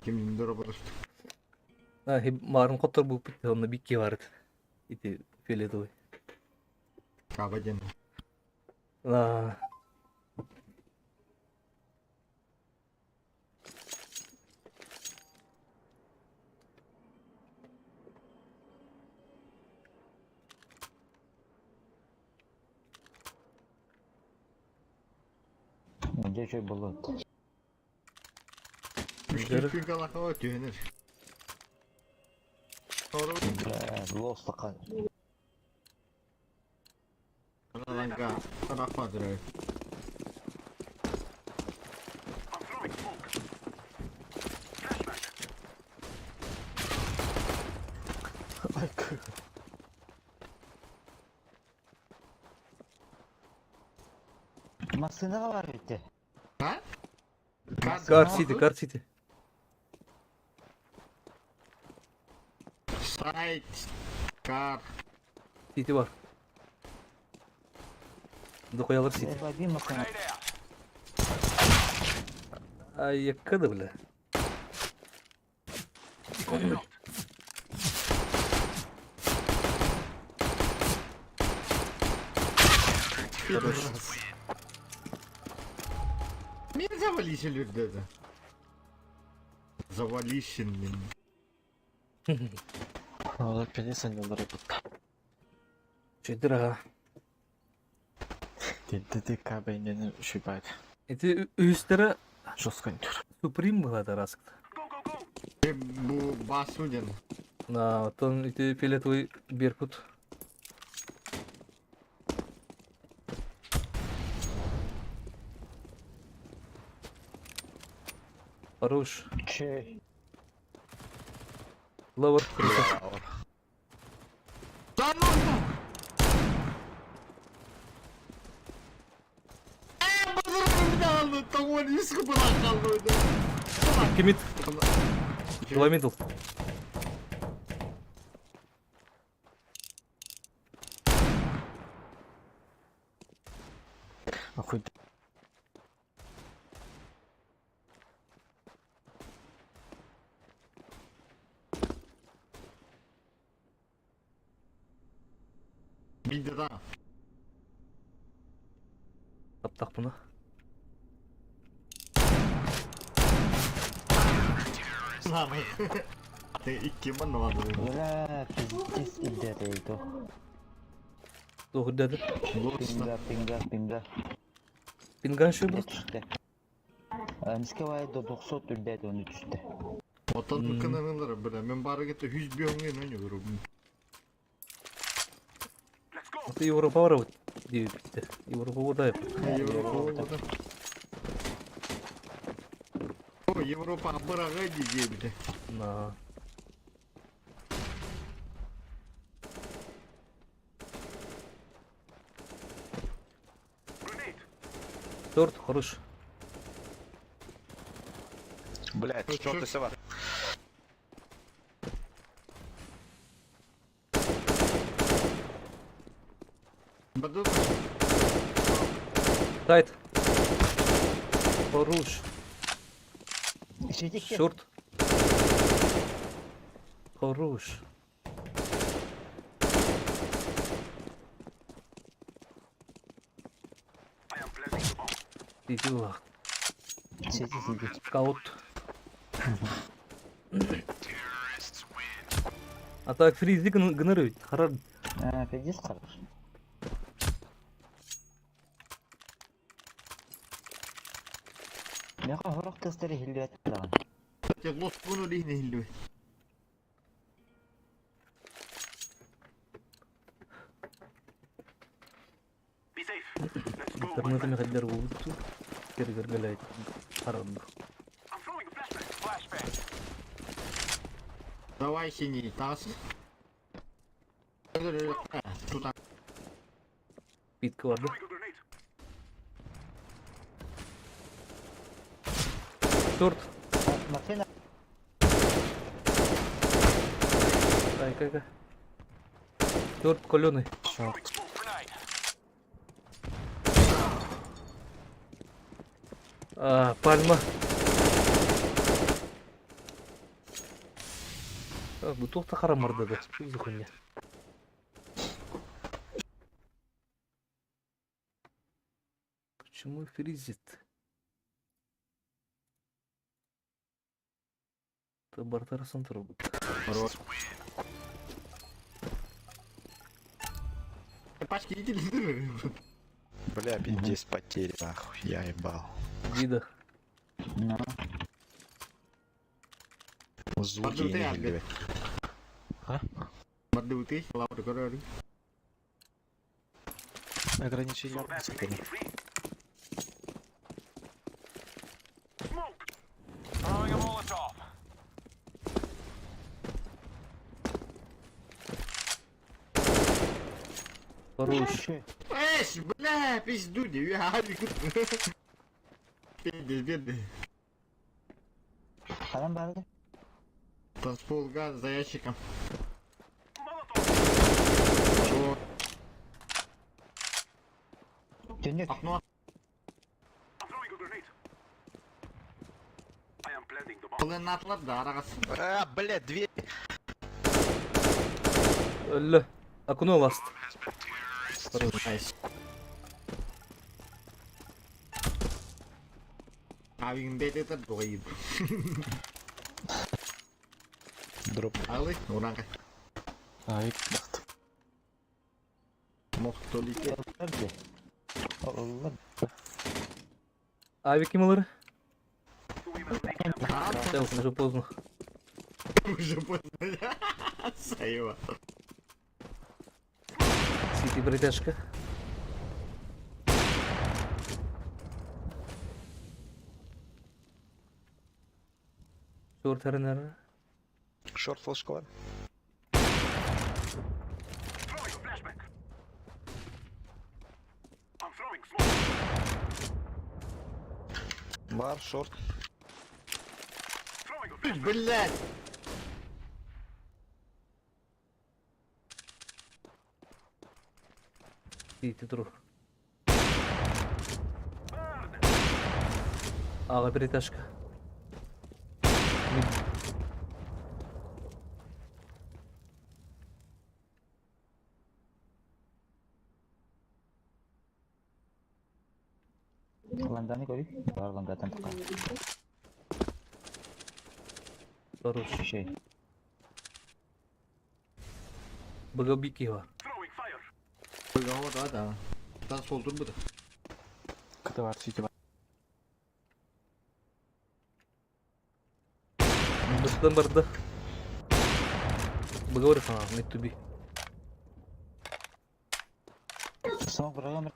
Speaker 7: Kimliğinde drop'u düştü.
Speaker 1: Ha, barın kotor bu pitti, onda bir ki vardı. İti fileto.
Speaker 7: Kabacan.
Speaker 1: La.
Speaker 8: Önce şey buldu.
Speaker 7: Üçlü gün kala hava tühenir. Doğru.
Speaker 8: Lost kal.
Speaker 7: Analanka. Tarafmadır öyle.
Speaker 6: I'm throwing smoke.
Speaker 8: Masına var öte.
Speaker 7: Ha?
Speaker 1: Guard City.
Speaker 7: Side. Kar.
Speaker 1: City var. Da koyalım City.
Speaker 8: Bir masına.
Speaker 1: Ay yakkadı bile.
Speaker 7: Mnie zawaliście ludzie. Zawaliście mnie.
Speaker 3: Valla beni sanıyorlar hep.
Speaker 1: Şeydir ha.
Speaker 3: Dedi KB'nin şu baydı.
Speaker 1: İti üstlere
Speaker 3: Жестко не тюр.
Speaker 1: Supreme была da rast.
Speaker 6: Go, go, go.
Speaker 7: Bu basudyan.
Speaker 1: Na, ton iti фиолетовый Беркут. Хорош.
Speaker 8: Şey.
Speaker 1: Лавр.
Speaker 7: Lan lan! Bir daha aldı. Tam o yüz kapıdan kaldı orada.
Speaker 1: Кимит. Два мидл.
Speaker 3: Охуй.
Speaker 7: Bir de daha.
Speaker 1: Таптақ bunu.
Speaker 7: Lan. İlk kim bana vardı?
Speaker 8: Öyle pis iddiadaydı.
Speaker 1: Doğru dedi.
Speaker 8: Pinga.
Speaker 1: Pingan şu bu.
Speaker 8: İşte. Niske var da 90 ürdeydi onu düştü.
Speaker 7: Otanın kınanıları böyle. Ben bari gitti 100 bir ongen oynuyorum.
Speaker 6: Let's go.
Speaker 1: Это Европа var diye bitti. Европа burada yap.
Speaker 7: Avrupa bırağa gidiyor bir de.
Speaker 1: Na.
Speaker 6: Grenade.
Speaker 1: 4 хорош.
Speaker 3: Блять, четвертый var.
Speaker 7: Badıl.
Speaker 1: Тайт. Хорош.
Speaker 8: İçecek de.
Speaker 1: Шорт. Хорош. Сити ла.
Speaker 8: Сиди.
Speaker 1: Скаут. А так фризди гнорит. Харад.
Speaker 8: Пиздец хорош. Мяха хорох тестери хилдет план.
Speaker 7: Те лос bunu дихне хилдве.
Speaker 6: Be safe. Let's go.
Speaker 1: Интернет में खद्दर वो तो कर गलाय. Харад.
Speaker 6: I'm throwing a flashbang.
Speaker 7: Давай синий таз. Тут так.
Speaker 1: Питка vardı.
Speaker 6: Throwing a grenade.
Speaker 1: Short.
Speaker 8: Максина.
Speaker 1: Кай. Short колёный.
Speaker 6: Throwing smoke grenade.
Speaker 1: Пальма. Bu tohta karamırdı da. Şu yüzden. Почему фризит? Это бартарасан тұрып.
Speaker 7: Пачки идите.
Speaker 9: Бля, пиздец потери, нахуй, я ебал.
Speaker 1: Вида.
Speaker 8: Ну.
Speaker 9: Звуки
Speaker 7: Подожди,
Speaker 9: не
Speaker 7: Адлет.
Speaker 9: хилдве.
Speaker 7: Мордуты, лапы говорю.
Speaker 9: Ограничение.
Speaker 6: That's making me free. Smoke. Throwing a Molotov.
Speaker 1: Хорош.
Speaker 7: Эш, бля, пиздуди, я беды.
Speaker 8: Kalan bağırdı.
Speaker 7: Танцпол газ за ящиком.
Speaker 6: Molotov.
Speaker 8: Dönük.
Speaker 7: Окно.
Speaker 6: I'm throwing a grenade. I am planting the bomb.
Speaker 7: Плен atladı da arası.
Speaker 9: Бля, дверь.
Speaker 1: Öldü. Akuno last.
Speaker 7: Nice. Abim beti de doydu.
Speaker 9: Дроп.
Speaker 7: Алы, уранка.
Speaker 9: Авик бахт.
Speaker 7: Мохтолики.
Speaker 8: Öldü. Allah.
Speaker 1: Abi kim alır?
Speaker 7: А,
Speaker 1: Все, уже поздно.
Speaker 7: уже поздно. Сайва.
Speaker 1: Сити притяжка. Short аренер.
Speaker 9: Шорт флешковый.
Speaker 6: Throwing a flashbang. I'm throwing smoke.
Speaker 9: Бар, шорт.
Speaker 6: Throwing a flashbang.
Speaker 7: Блять.
Speaker 1: Сити друг. Ага, притяжка.
Speaker 8: Landanı koy. Var lan zaten tıkan.
Speaker 1: Хорош.
Speaker 8: Şey.
Speaker 1: Багабики var.
Speaker 6: Throwing fire.
Speaker 7: Договор, да. Танцпол турбуда.
Speaker 9: Когда бар, сити бар.
Speaker 1: Дұрыстан барды. Договор sana. Need to be.
Speaker 8: Son program.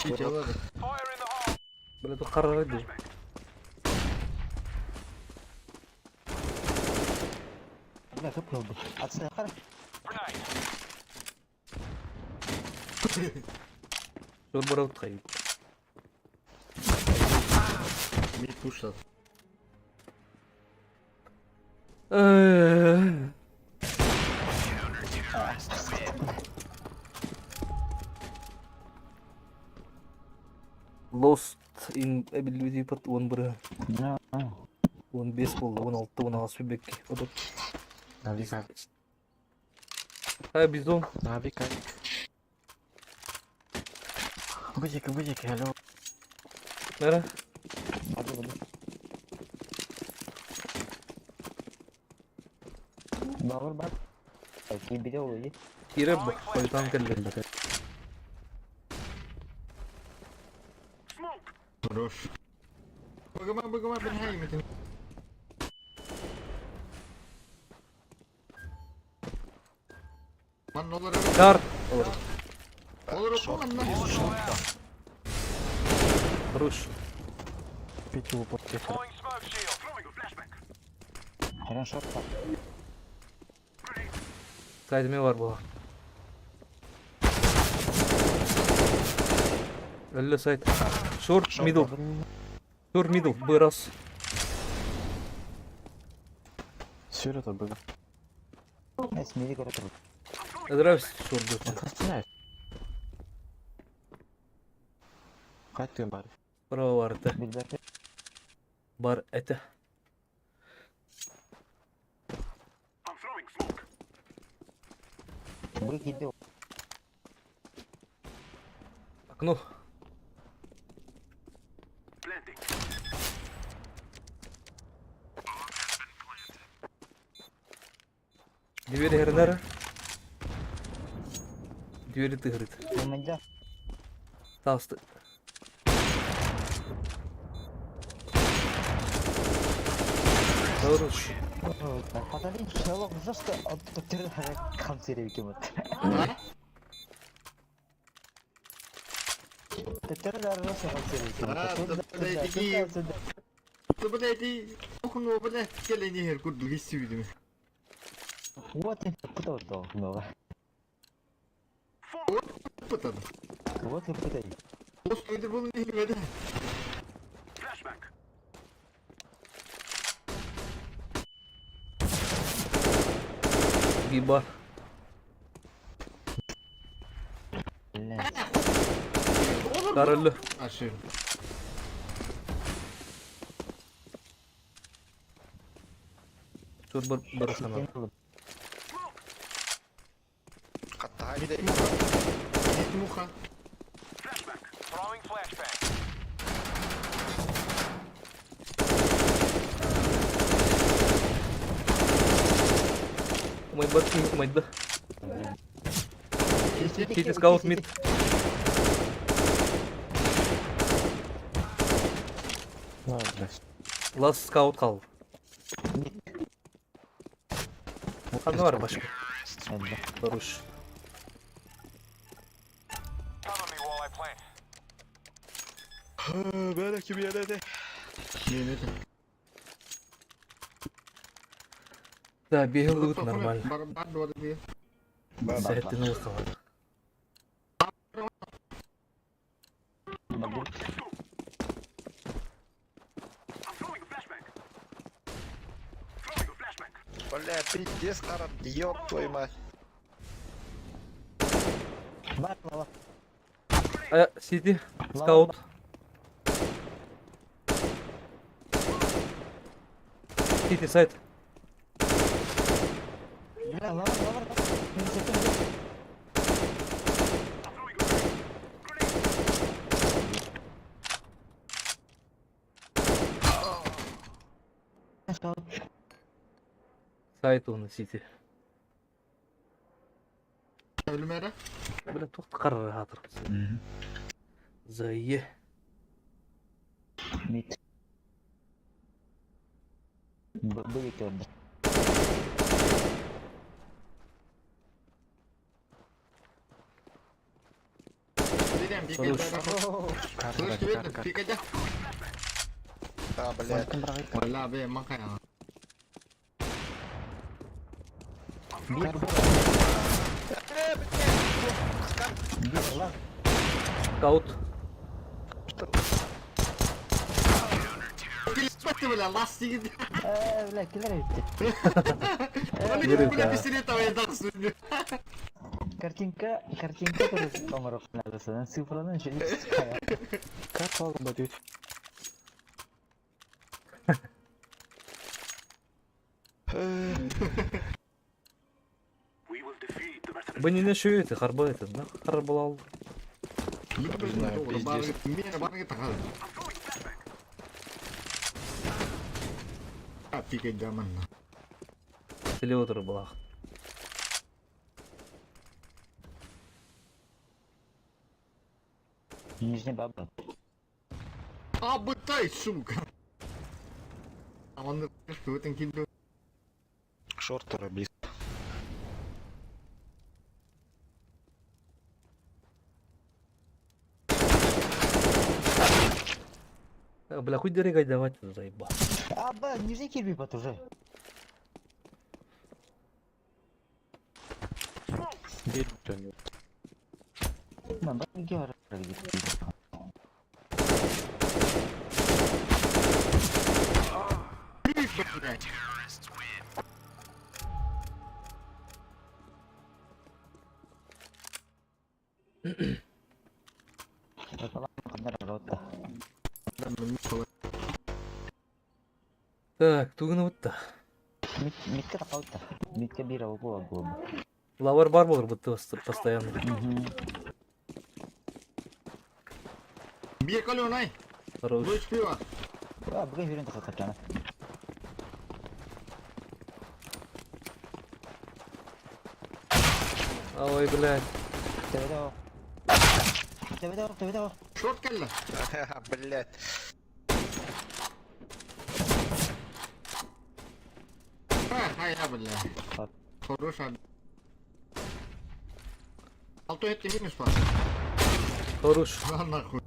Speaker 7: Чить алады.
Speaker 6: Fire in the hole.
Speaker 1: Böyle de karar ediyor.
Speaker 8: Ne kapı oldu? Atsana yakar.
Speaker 6: Grenade.
Speaker 1: Short bara utqayib.
Speaker 7: Мид пушат. Lost in ability part 11
Speaker 8: Ne?
Speaker 1: 15 болды 16 16 бек.
Speaker 9: Авик, авик.
Speaker 1: Ha bizon.
Speaker 9: Авик, авик. Быдик, алло.
Speaker 1: Nere?
Speaker 8: Hadi. Bağır bak. Belki bir de oluyor.
Speaker 1: Kire bu. Koytan kelle.
Speaker 7: Хорош. Bıgıma ben hayım için. Lan olur öyle.
Speaker 1: Kar. Olur.
Speaker 7: Olur okumam lan.
Speaker 1: Ruş.
Speaker 8: Her an şart var.
Speaker 1: Kaydımı var bu. Öyle side. Short middle. Short middle. Biraz.
Speaker 9: Сюда то было.
Speaker 8: Esmiri götür.
Speaker 1: Нравится short diyorsun.
Speaker 9: Стреляй. Хватит ты, Барри.
Speaker 1: Bravo var ete.
Speaker 8: Bir dakika.
Speaker 1: Bar ete.
Speaker 6: I'm throwing smoke.
Speaker 8: Bu gidiyor.
Speaker 1: Окно.
Speaker 6: Planting.
Speaker 1: Двери Гернера. Двери ты, говорит.
Speaker 8: Olmayınca
Speaker 1: Тасты. Doğruş.
Speaker 8: Подари человек жестко оттыры консерве кемет. Оттыры жестко консерве кемет.
Speaker 7: Блядь, окно, блядь, geleni her kurdu hissiyordum.
Speaker 8: Вот это кто-то много.
Speaker 7: Pıtadım.
Speaker 8: Вот и пытай.
Speaker 7: Post nedir bunun ilmedi?
Speaker 6: Flashback.
Speaker 1: Bir bar. Kararlı.
Speaker 7: Aşırı.
Speaker 1: Şur barışana.
Speaker 9: Hatta bir de
Speaker 7: Git muha.
Speaker 6: Flashback. Throwing flashbang.
Speaker 1: Умайда. City scout mid. Last scout kaldı. Ne var başka? Barış.
Speaker 6: Cover me while I plant.
Speaker 9: belki bir yere de.
Speaker 7: Yenedi.
Speaker 1: Да, бегал лут нормально.
Speaker 7: Barbar doğru diye.
Speaker 1: Сетtin olsa var.
Speaker 6: I'm throwing a flashbang. Throwing a flashbang.
Speaker 9: Бля, пиздец, Харат, ёб твою мать.
Speaker 8: Bak bak.
Speaker 1: City scout. City side.
Speaker 8: Ya lan.
Speaker 1: Side onu City.
Speaker 7: Ölmere.
Speaker 1: Бля, тут карры хатыр. Зае.
Speaker 8: Mit. Bu yıkıldı.
Speaker 7: Dedim bir
Speaker 1: Sonuç.
Speaker 7: kez daha. Sonuç gibi pikacak.
Speaker 9: Да, блядь.
Speaker 7: Valla be makaya.
Speaker 8: Bir lan.
Speaker 1: Scout.
Speaker 7: Kilispattı bile lastiği.
Speaker 8: Öyle kiler bitti.
Speaker 7: Onu
Speaker 1: Yürü
Speaker 7: gibi
Speaker 1: be.
Speaker 7: bir sene tavaya taksın.
Speaker 8: Картинка terus nomor penalasan sıfırlanan şey kayak.
Speaker 9: Как он будет?
Speaker 6: We will defeat the mercenaries.
Speaker 1: Бо не на що это, харба это, да? Харбалал.
Speaker 7: Барыгы тагал. Апике жаман.
Speaker 1: Сіле отыр бұлақ.
Speaker 8: Нижний баба.
Speaker 7: Абытай, сука. Он что это кино?
Speaker 9: Шортера близко.
Speaker 1: Бля, хоть дыры давать, заебал.
Speaker 8: Аба, нижний кирби бат уже.
Speaker 9: Bir dönüyor.
Speaker 8: Lan ben iki ara gittim. Bakalım kadar rota.
Speaker 1: Так, тугыны бұтты.
Speaker 8: Митке тақалды. Митке bir avı bu avı.
Speaker 1: Лавар бар болыр бұтты постоянно.
Speaker 7: Bir kalıyor nay.
Speaker 1: Хорош.
Speaker 7: Bu hiçbir var.
Speaker 8: Ya bugün hürün takal cana.
Speaker 1: Ой, блядь.
Speaker 8: Tevede o.
Speaker 7: Şort kelle.
Speaker 9: Блять.
Speaker 7: Hay ya billahi. Хорош abi. Altı etti minus var.
Speaker 1: Хорош.
Speaker 7: Lan nahut.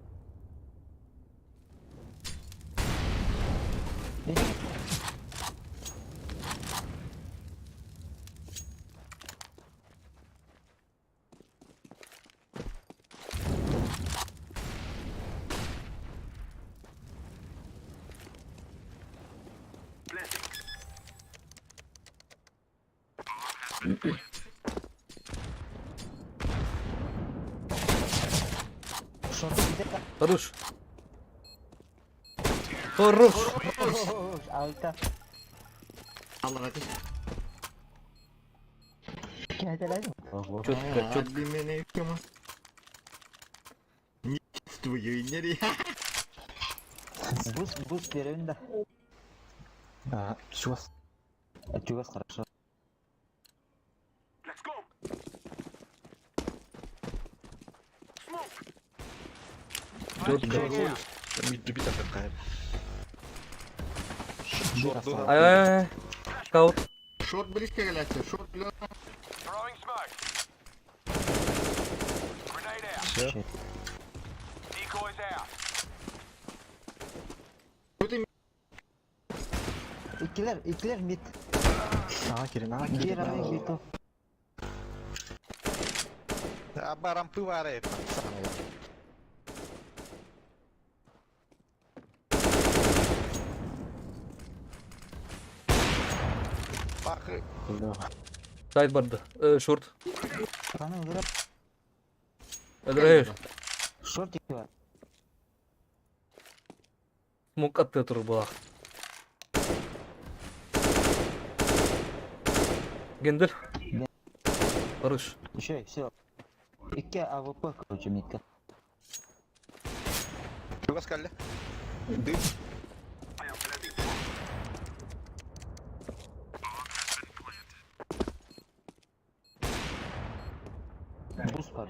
Speaker 1: Хорош. Хорош.
Speaker 8: Alta.
Speaker 7: Allah hadi.
Speaker 8: Geldi lan.
Speaker 1: Четко, четко.
Speaker 7: Hadi beni yıkama. Не твою нери.
Speaker 8: Buz görevinde.
Speaker 9: Ага, все.
Speaker 8: Чувак хорошо.
Speaker 6: Let's go.
Speaker 1: Четко.
Speaker 9: Мид такая.
Speaker 1: Ай-ай-ай. Скаут.
Speaker 7: Şort близко gelesi. Şort bile.
Speaker 6: Throwing smoke. Grenade out.
Speaker 9: Все.
Speaker 6: Decoys out.
Speaker 8: İkiler mid.
Speaker 9: Ага, Кирин, ага,
Speaker 8: Bir
Speaker 9: Кирин.
Speaker 8: ara gitu.
Speaker 9: Аба рампы вары, пацаны. Пахы.
Speaker 1: Сайт барды. Шорт.
Speaker 8: Bana öldürüp
Speaker 1: Öldürüyor.
Speaker 8: short yapıyor.
Speaker 1: Смок атты тұр бұлақ. Гендер. Хорош.
Speaker 8: Все. İki AWP короче mid'de.
Speaker 9: Чего сказали? Дым.
Speaker 8: Buz var.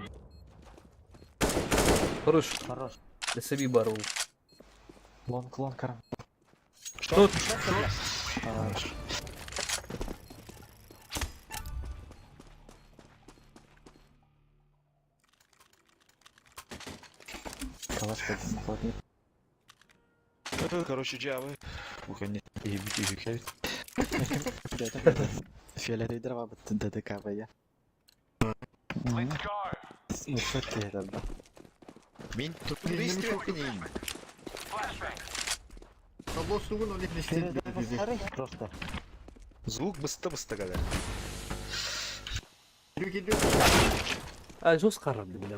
Speaker 1: Хорош.
Speaker 8: Хорош.
Speaker 1: Лесови бар ол.
Speaker 9: Лонг, карам.
Speaker 1: Шот.
Speaker 8: Хорош.
Speaker 9: Калашка хватит. Это, короче, джавы. Выходит. И выкают. Фиолетовый дрова, ДДК, я.
Speaker 6: Let's go.
Speaker 9: Ну, что ты это, да? Мин, тут быстро к ним.
Speaker 6: Flashbang.
Speaker 7: Tablo sugun öyle
Speaker 8: Перед
Speaker 7: hissettirdi.
Speaker 8: старый просто.
Speaker 9: Звук быстро, говорят.
Speaker 7: Yürü gidiyor.
Speaker 1: Жоз қарады, бля.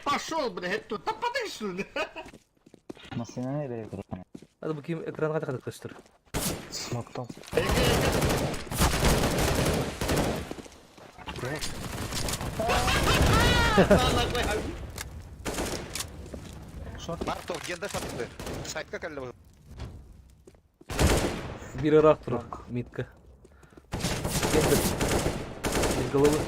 Speaker 7: Пошел, блядь, тут. Да подышли.
Speaker 8: Masine ne veriyor?
Speaker 1: Hadi bakayım ekranға тақадық қаштыр.
Speaker 9: Смоктом. Бартов, генде сатты. Сайтка кәлі бұл.
Speaker 1: Bir Irak turu. Mitka. Getir. Bir головы.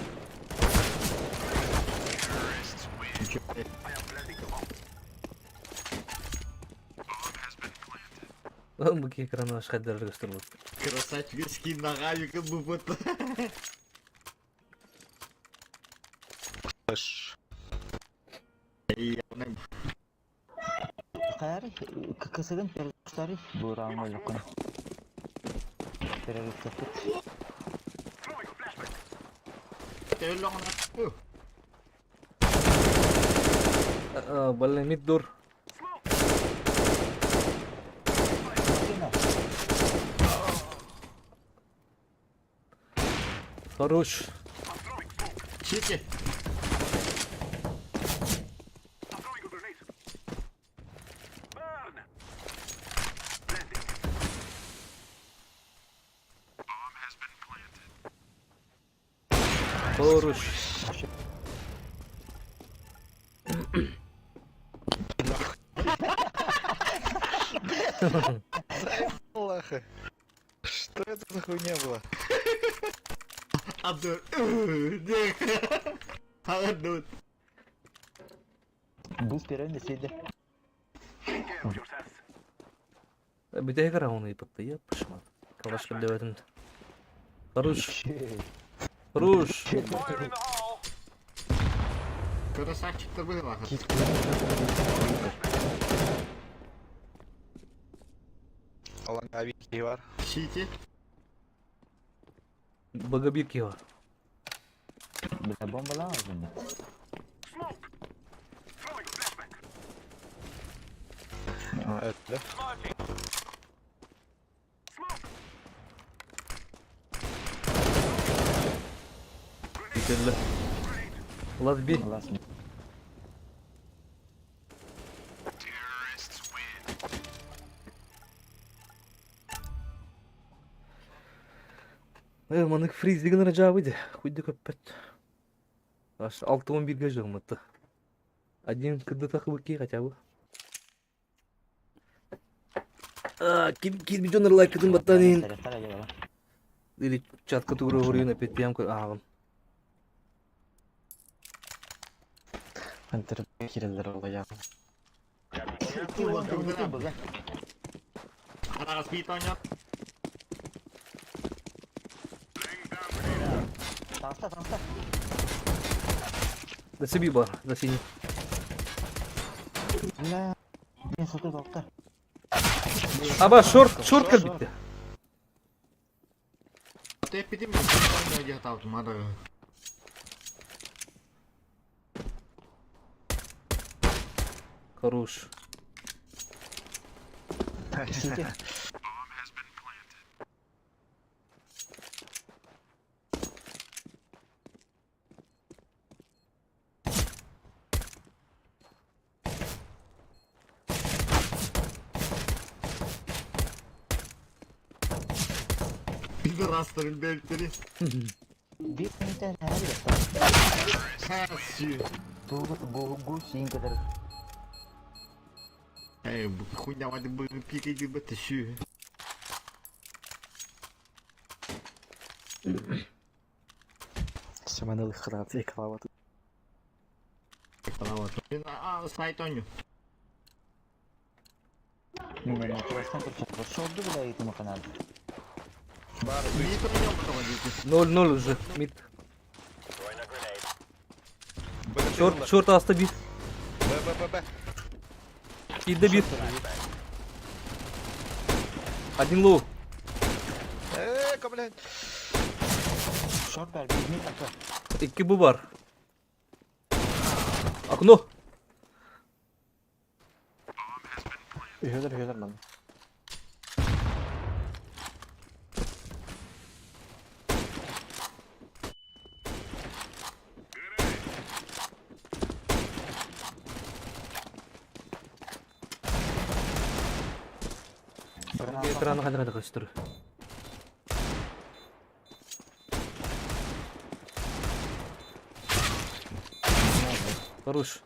Speaker 1: Lan bu ekranı aşağı kadar gösteriyor.
Speaker 7: Красавчик, скин на гавика бы вот.
Speaker 8: Кайры кысыгын перестари бул раундой Terörist tepet.
Speaker 7: Öyle ona.
Speaker 1: Balle mid dur. Хорош.
Speaker 7: Чики.
Speaker 1: Хорош.
Speaker 9: Аллаха. Что это за хуйня была?
Speaker 7: Abdur. Hadi.
Speaker 8: Buz перевен deseydi.
Speaker 1: Bir de ekran onu yapıp da yapışma. Kavaşlık devedim. Хорош. Хорош.
Speaker 7: Красавчик-то было.
Speaker 9: Алан авики var.
Speaker 7: Чики.
Speaker 1: Baga bir ki var.
Speaker 8: Bize bomba lazım mı?
Speaker 9: Öyle.
Speaker 1: Bitirli. Ulan bir.
Speaker 8: Lazım.
Speaker 1: Manık freeze acabıydı. Kuydu köpet. Аж 6-11 жығымытты. Один кыды тақы бөкей хотя бы. Кил миллион лайк кыдым баттанин. Или чатка тугры ғырыйын опять ямка ағым.
Speaker 9: Антер кирелдер oldu ya.
Speaker 7: Ana speed oynuyor.
Speaker 8: Tansta.
Speaker 1: Да себе бар, да синий.
Speaker 8: La. Ben satır kalktı.
Speaker 1: Аба шорт калбитті.
Speaker 7: Ты пиди мне oynuyor diye tavdım hadi.
Speaker 1: Хорош.
Speaker 8: Сити.
Speaker 7: Bir de rastların belirtleri.
Speaker 8: Bir tane hadi.
Speaker 7: Kasıyor.
Speaker 8: Bu şeyin kadar.
Speaker 7: Bu хуйня hadi bu pikeydi bu taşıyor.
Speaker 9: Семенелых храт и клават.
Speaker 7: Site oynuyor.
Speaker 8: Mine motivasyon kuracak. Şordu bile eğitimi kanalı.
Speaker 7: Yiğit oynuyor bu kadar.
Speaker 1: 0-0 уже. Мид. Шорт аста bir.
Speaker 9: Б.
Speaker 1: Mid'de bir. Один low.
Speaker 9: Блядь.
Speaker 8: Şort ver. Bir mid atı.
Speaker 1: İki bu var. Akno.
Speaker 9: Üyeler lan.
Speaker 1: Ekranı hadi kaçtır. Хорош.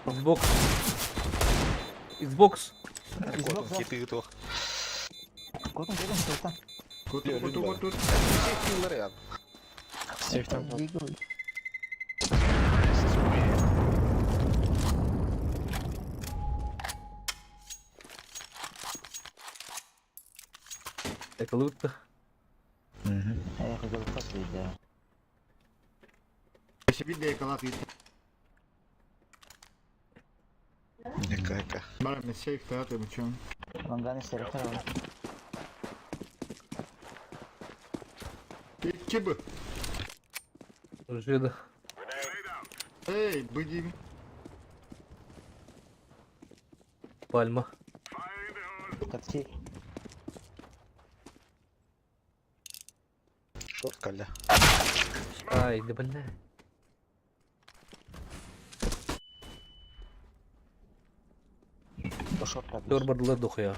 Speaker 1: Xbox. Xbox.
Speaker 3: Котом хиты тох.
Speaker 8: Kodum seyften.
Speaker 7: Kutu.
Speaker 3: Killer ya.
Speaker 4: Сейфтан.
Speaker 1: Yakalıktı.
Speaker 8: Ayak uzalı faslıydı ya.
Speaker 7: Bir de yakalat git.
Speaker 3: Ека.
Speaker 7: Bana ne şey atıyorum şu an.
Speaker 8: Mangani seyften ama.
Speaker 7: İki bu.
Speaker 1: Ржеда.
Speaker 7: Hey bugün.
Speaker 1: Пальма.
Speaker 8: Kaçı.
Speaker 3: Шорт каля.
Speaker 1: Ай, да бля.
Speaker 8: Şort kaldı.
Speaker 1: Yormadılar doku ya.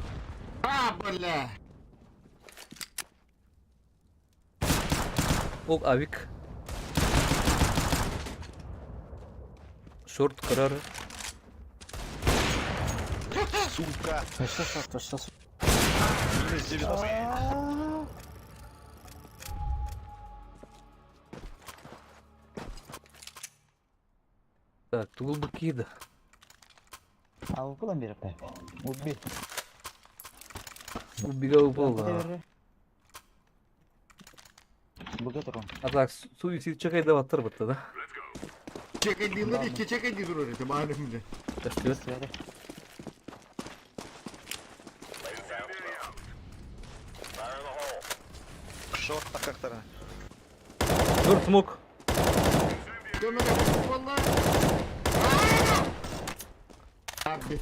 Speaker 7: Ha böyle.
Speaker 1: Ok avik. Short kararı.
Speaker 3: Сука.
Speaker 8: Что шорт, что шорт.
Speaker 3: Минус 90.
Speaker 1: Так, тут бакида.
Speaker 8: А упала мира пэ. Убей.
Speaker 1: Убегал упал.
Speaker 8: Богатырон.
Speaker 1: А так, суицид чекайда баттар бытты да?
Speaker 7: Çek edilir iki çek edilir orada mahallemde.
Speaker 1: Ташкент.
Speaker 8: Söyle.
Speaker 3: Шорт на как-то.
Speaker 1: Short smoke.
Speaker 7: Gömene valla. Abi.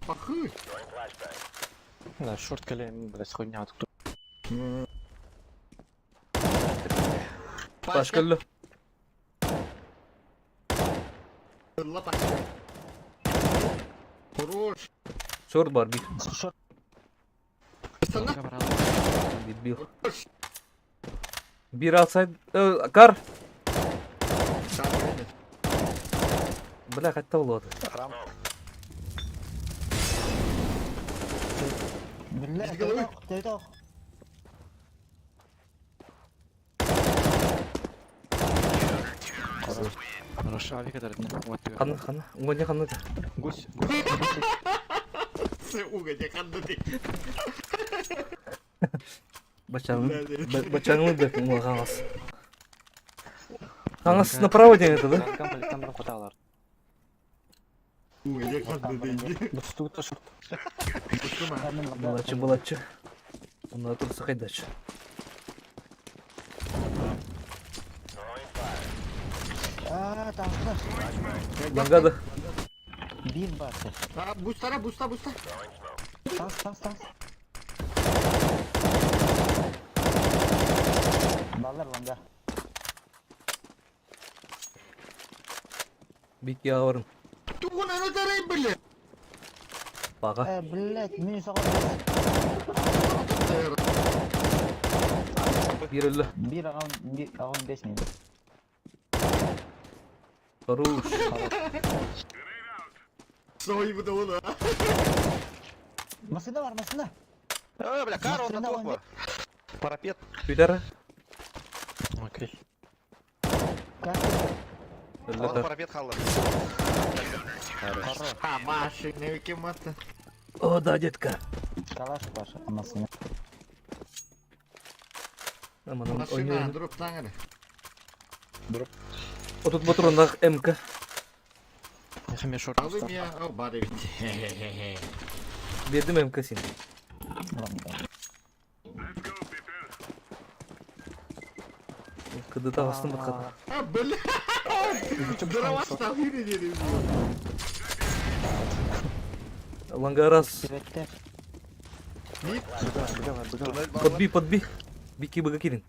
Speaker 7: Bakır.
Speaker 4: Да, шорт колен, блядь, хуйня тут.
Speaker 1: Başkalı.
Speaker 7: Fırla bak. Хорош.
Speaker 1: Short var bir.
Speaker 8: Şort.
Speaker 7: Sana.
Speaker 1: Bir. Bir alsaydı. Kar. Бля, kaçta oldu?
Speaker 3: Рам.
Speaker 8: Billah.
Speaker 7: Yıkılı.
Speaker 8: Teyde.
Speaker 4: Хорошо, авик это вот.
Speaker 1: Kanı. Ngonya kanı.
Speaker 4: Гусь.
Speaker 7: Sen uğraşacak anladın.
Speaker 1: Бачаңы да қаңас. Қаңас направо деген это да?
Speaker 4: Там хватало.
Speaker 7: Uğraşacak anladın.
Speaker 4: Вот тут шорт.
Speaker 1: Балачы. Оны тұрса қайдачы.
Speaker 8: Aaa tanklar.
Speaker 1: Langada.
Speaker 8: Bir batı.
Speaker 7: Ha bustara busta.
Speaker 8: Tans. Ballar langa.
Speaker 1: Бик yavrum.
Speaker 7: Tuğun ana tarayım bile.
Speaker 1: Bağa.
Speaker 8: Блять, minus ağır.
Speaker 1: Bir ölü.
Speaker 8: Bir ağın 5 miydi?
Speaker 1: Хорош.
Speaker 7: Soybu da onu.
Speaker 8: Masada var masada.
Speaker 3: Бля, Карл на
Speaker 8: Нахрена
Speaker 3: двух. Парапет.
Speaker 1: Güder.
Speaker 4: Окей.
Speaker 8: Kaç?
Speaker 1: Ölü
Speaker 3: Он
Speaker 1: kar.
Speaker 3: парапет халла.
Speaker 7: Ha maaşı ne kim attı?
Speaker 1: O da деtka.
Speaker 8: Kalaş var masada.
Speaker 1: Aman
Speaker 7: Maşına
Speaker 1: oynuyor.
Speaker 7: durup lan hadi.
Speaker 1: O tut motorunda MK.
Speaker 4: Я мне шорт
Speaker 7: Alayım ya. O bari bitti.
Speaker 1: Verdim MK seni. Kıdı da bastım bu kadar.
Speaker 7: Ha böyle. Duramaz tahmin ederim.
Speaker 1: Ланга раз.
Speaker 8: Sürekli.
Speaker 1: Подби. Бики богакирин.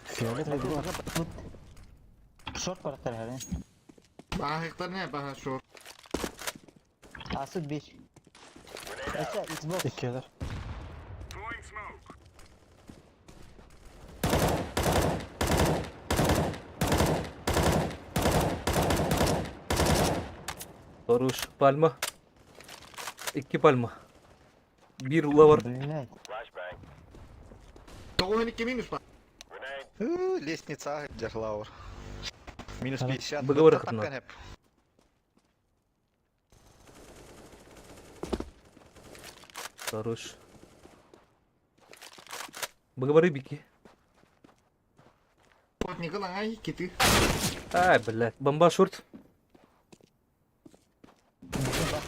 Speaker 4: Фиолетовый.
Speaker 8: Short var herhalde.
Speaker 7: Bahıkta ne bahı şu?
Speaker 8: Asıl 5. Ese Xbox.
Speaker 4: Киллер.
Speaker 1: Хорош. Пальма. 2 пальма. 1 лавар.
Speaker 9: Блять.
Speaker 7: Того не минус па.
Speaker 9: Лестница, Дяхлаур. Минус 50.
Speaker 1: Договор
Speaker 9: Вот так,
Speaker 1: хна.
Speaker 9: Кенеп.
Speaker 1: Хорош. Поговори, Бики.
Speaker 7: Вот не ай, киты.
Speaker 1: Ай, блядь. Бомба шорт.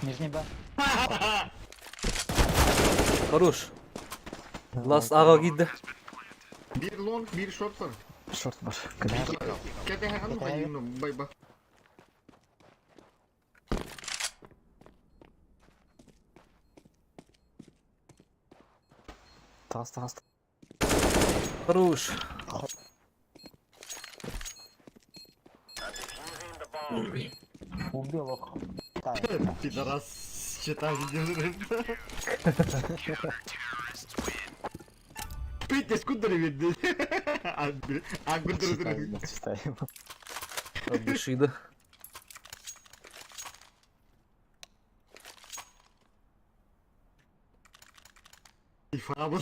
Speaker 8: Нижний бас.
Speaker 1: Хорош. Лас ага гиді.
Speaker 7: Bir long, bir short var.
Speaker 9: Шорт бар.
Speaker 7: Кете хаган байыны байба.
Speaker 9: Тас.
Speaker 1: Хорош.
Speaker 8: Убил его.
Speaker 7: Пидорас, считай, видел. Пить скудер видел. А гудер.
Speaker 9: Читаем.
Speaker 1: Обдушида.
Speaker 7: И фабл.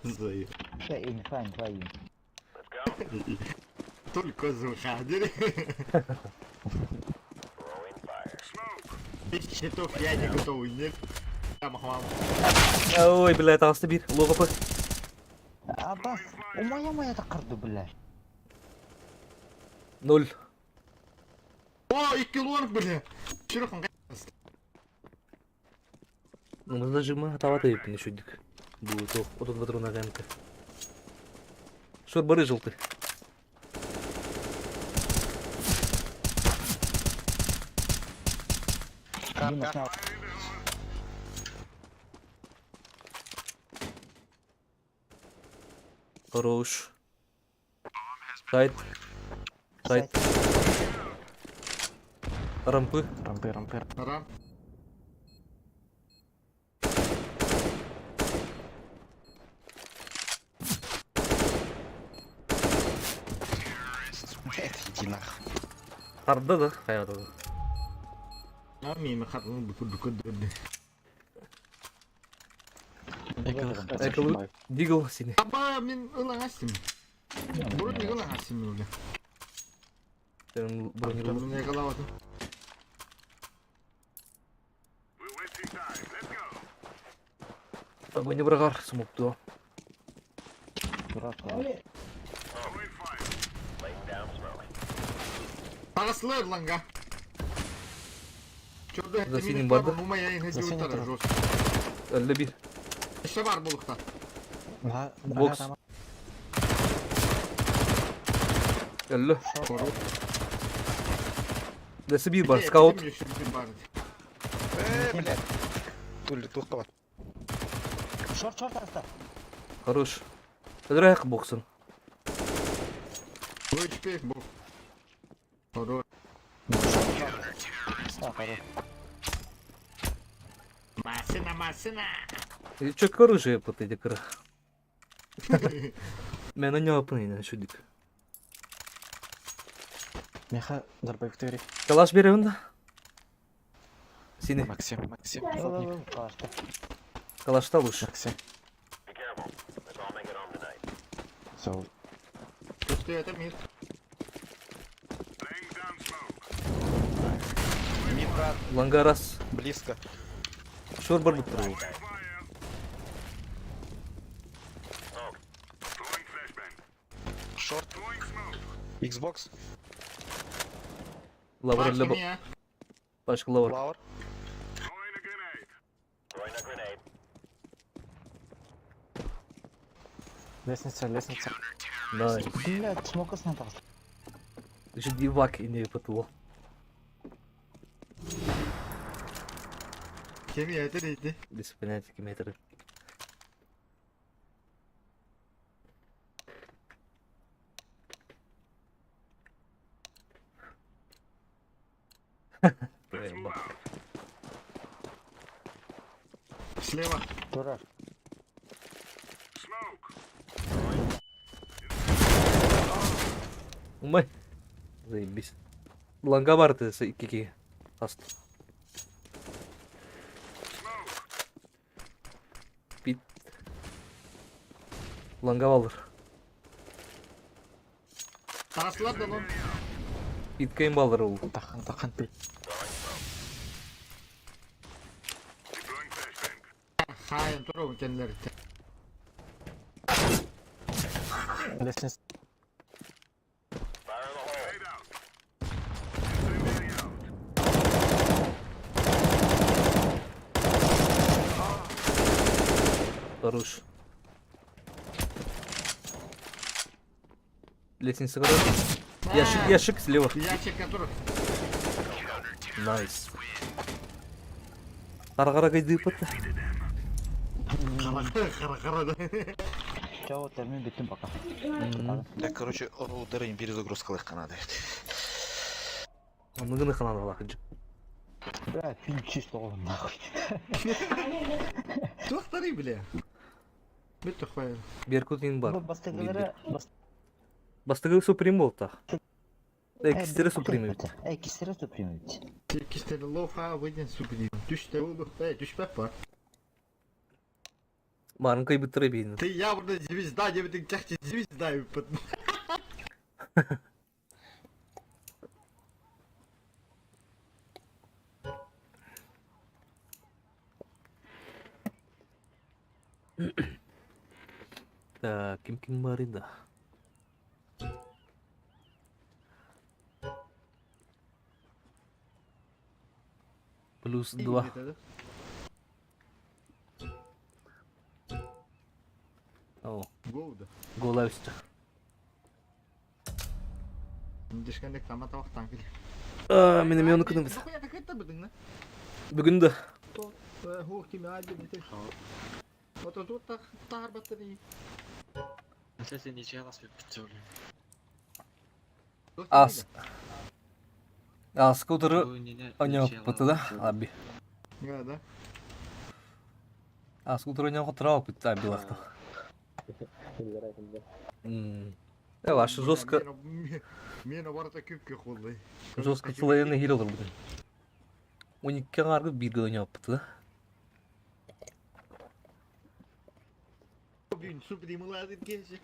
Speaker 7: Зои.
Speaker 8: Инфа.
Speaker 7: Только заходили. Счетов я не готовый, нет? Там хвал.
Speaker 1: Ой, блядь, алысты бир. Лоғапы.
Speaker 8: Аббас, умая тақырды, бля.
Speaker 1: 0.
Speaker 7: О, 2 лонг, бля. Широко.
Speaker 1: Ну, нажимы атавата епіне шөдік. Бұл тоқ, отын патрона ғанка. Шор бары жылты.
Speaker 8: Дима снял.
Speaker 1: Хорош. Сайт. Рампы.
Speaker 9: Рампы.
Speaker 7: Рам.
Speaker 9: Иди нахуй.
Speaker 1: Арда да, хаята да.
Speaker 7: Ами ми хатны бүкү дөдө.
Speaker 1: Экалы. Дигл сені.
Speaker 7: Аба мен ылаңасым. Бурут не ылаңасым мен.
Speaker 1: Сенің бронированный.
Speaker 7: Мен якалаваты.
Speaker 1: Огонь брагар смокту.
Speaker 7: Параслар ланга. Чорда
Speaker 1: За синим барды.
Speaker 7: Нума я не
Speaker 9: За синим
Speaker 7: жутар
Speaker 9: тұрады.
Speaker 7: жостко.
Speaker 1: Әлі бір.
Speaker 7: Еще бар булукта.
Speaker 1: Бокс. Әлі. Дәсі бір бар, скаут.
Speaker 9: Блядь. Тули, тухкава.
Speaker 8: Шорт аста.
Speaker 1: Хорош. Әдірәк боксын.
Speaker 7: HP бу. Хоро.
Speaker 8: Хорош.
Speaker 7: Масина.
Speaker 1: И чё оружие по этой кра? Мен не опынайын шудик.
Speaker 9: Меха, дарбай втори.
Speaker 1: Калаш беремін да? Сені.
Speaker 9: Максим.
Speaker 8: Кашта.
Speaker 1: Калашта лучше.
Speaker 9: Максим. Сол.
Speaker 7: Что это мир?
Speaker 9: Мидра
Speaker 1: Лангарас.
Speaker 9: близко.
Speaker 1: Шор бар бұттыру.
Speaker 9: Шорт. Xbox.
Speaker 1: Лавр әлі бұл.
Speaker 7: Меня.
Speaker 1: Пашка лавр.
Speaker 9: Лаур. Лестница.
Speaker 1: Да.
Speaker 8: Блядь, смока снятал.
Speaker 1: Еще дивак и не потуло.
Speaker 7: Кем я это дейти?
Speaker 1: Без понятия метры.
Speaker 7: Слева.
Speaker 8: Тураж.
Speaker 1: Умай. Заебись. Ланга бар ты с кики. Аст. Langa alır.
Speaker 7: Taraflar da lan.
Speaker 1: Bitkayın balır ol.
Speaker 9: Tahan pit.
Speaker 7: Hayır dur o kendileri.
Speaker 9: Listen.
Speaker 1: Хорош. Лестница город. Ящик слева.
Speaker 7: Ящик который.
Speaker 1: Найс. Кара кайdı патта.
Speaker 7: Кара да.
Speaker 8: Чао, термин биттим пока.
Speaker 9: Да, короче, ударим перезагрузка легко надо.
Speaker 1: Onu gını kanadı bakıcı.
Speaker 8: Бля, пин чисто он нахуй.
Speaker 7: Тухтари бля. Bitti koyalım.
Speaker 1: Berkut'un
Speaker 8: Bu
Speaker 1: var.
Speaker 8: bastıkları
Speaker 1: Bastığı Supreme oldu ta. Eksteri Supreme.
Speaker 8: Eksteri Supreme.
Speaker 7: İkisi de lofa vıdın süpüreyim. Düşte oldu. Düşmek var.
Speaker 1: Marın kaybıttırı beğenir.
Speaker 7: Ты я burada звезда, не будем чахти звезда и под...
Speaker 1: Так, kim var idi? Плюс 2. О,
Speaker 7: Голда.
Speaker 1: гола üstü.
Speaker 7: Дишкандек там это вахтан кили.
Speaker 1: Benim yanı kınım.
Speaker 7: Нахуя так это будем, да?
Speaker 1: Bugün de
Speaker 7: Хух тебе один битый шал. Вот тут так тар батареи.
Speaker 4: Кстати, ничья нас подтёрли.
Speaker 1: az. Az skuterı oynuyor da abi.
Speaker 7: Да.
Speaker 1: Az skuterı oynuyor kutura bitti abi lafta. Yavaş жестко
Speaker 7: Мен барата көпке қолдай.
Speaker 1: жестко сылайына хил olur bugün. 12 kargı bir gün oynuyor bitti.
Speaker 7: Bugün süpüreyim uladın geçecek.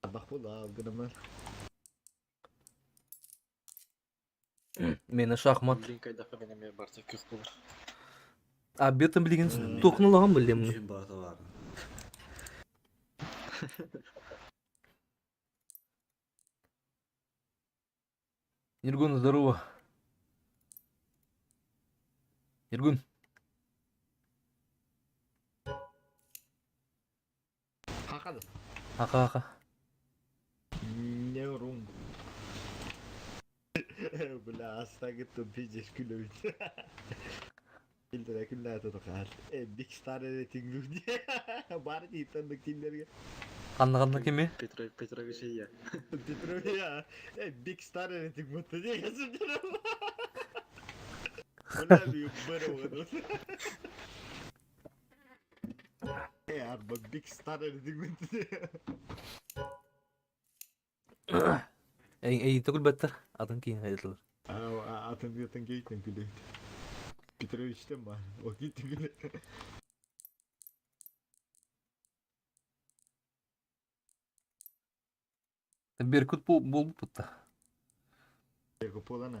Speaker 7: Bak bu da algınım var.
Speaker 1: Meni şahmat.
Speaker 4: Блин, когда поменяем барта кюхтулар.
Speaker 1: Abi yetim bilginiz tokunulağım bildim. Иргун, здорово. Иргун.
Speaker 7: Хақады.
Speaker 1: Аха.
Speaker 7: Не рум. Бля, астагыттым пиздец күлөбүт. Билдире күллөр тотокат. Биг стар рейтинг люди. Бар дейтіндік тимдерге.
Speaker 1: Қанды кеме?
Speaker 4: Петрович и я.
Speaker 7: Петровия. Биг стар рейтинг мықты дегенсің жүрім. Бля, бір оғын. Арба биг стар рейтинг мықты.
Speaker 1: Ey takıl better. Adın kiyin hayırlılar.
Speaker 7: Atın geyten külüydü. Petrovich'ten var. O gitti külüydü.
Speaker 1: Berkut bol putta.
Speaker 7: Kupolan ha.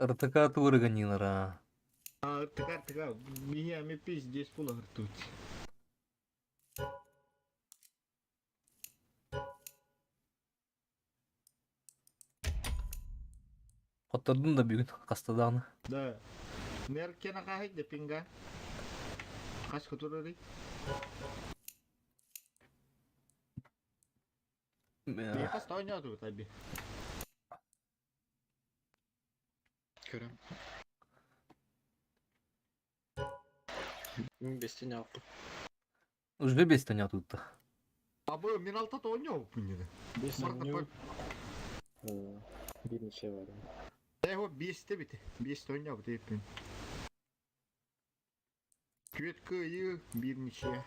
Speaker 1: РТК турганинара.
Speaker 7: Така. Меня ми пиздец пулар тут.
Speaker 1: Otturdum da bir gün kastadağını.
Speaker 7: Да. Неркена кахик де пинга. Kaç kuturları? Bir hasta oynuyordu tabi.
Speaker 4: Көрөм. Без теня.
Speaker 1: Уже без тоня тут.
Speaker 7: Abi Minalta da oynuyor bu günleri.
Speaker 4: Без
Speaker 7: Marka
Speaker 4: нее.
Speaker 8: Birnişe var.
Speaker 7: O beste biti. Beste oynuyor bu tepkin. Küvet kıyı bir nişe.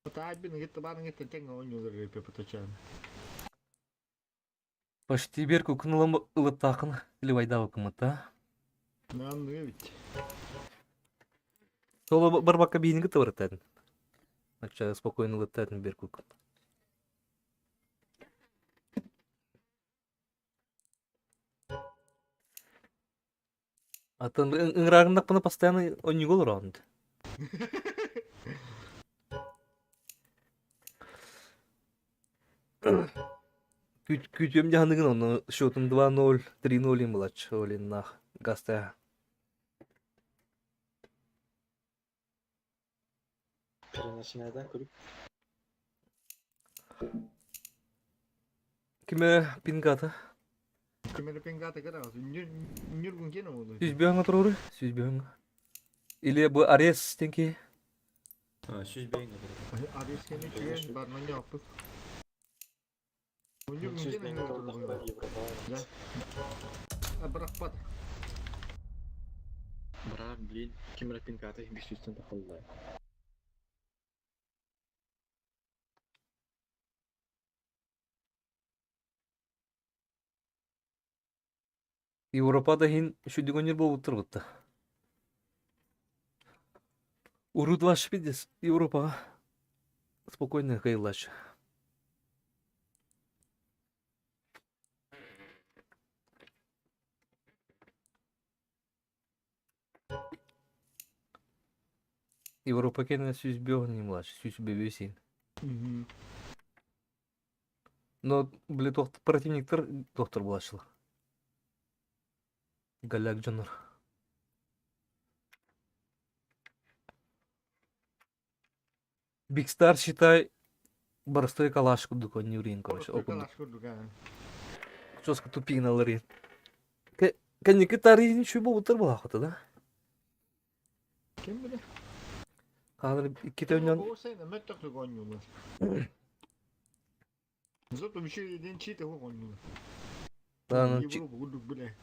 Speaker 7: Потом bin gitti bana gitti tek oynuyorlar rap yapacağım.
Speaker 1: Почти бер көкін ылып тақын ливайда өкімітті.
Speaker 7: Ne anlıyor bit.
Speaker 1: Солы бір баққа бейінгі тұвыр тәдің. Акча спокойно ылып тәдің бер көк. Атын ыңырағындақ бұны постоянно ойныг olur раунд. Күтем жағындығын оны шотым 2-0, 3-0 им бұлач. Олин нах гаста.
Speaker 8: Переноши nereden kulüp?
Speaker 1: Kime pingata?
Speaker 7: Kemere pengata kadar az. Nürgün gene oldu.
Speaker 1: Süzbüğünü тұруры? Süzbüğünü. Или bu Ares tenki?
Speaker 7: Ares gene çiğen barman yapıp. Nürgün
Speaker 8: Siz
Speaker 7: gene
Speaker 8: beni
Speaker 7: oldu.
Speaker 8: torlaklar Европа.
Speaker 7: Bırak pat.
Speaker 8: Бірақ блин, кемера пинката 500 тахаллай.
Speaker 1: Европада хин шүдік өнер болып тұр бұтты. Урут ваш бидес Европаға. Спокойно кайылач. Европа кені сүзбеғын емлач, сүзбебесін. Но, біле противниктер доктор бұлашылы. Галяк Джонор. Биг Стар, считай, барыстой калаш кудук, он не урин, короче.
Speaker 7: Kalaş kurduk ha.
Speaker 1: Жестко тупигнал рин. Кәнекі тарихин шүй бұл бұтыр бұл ақыты, да?
Speaker 7: Kim bilir?
Speaker 1: Қазір iki oynayan
Speaker 7: O sene mettaklık oynuyorlar. Zaten bir şey dediğin çiğ tavuk oynuyorlar.
Speaker 1: Аны
Speaker 7: Европа kurduk bile.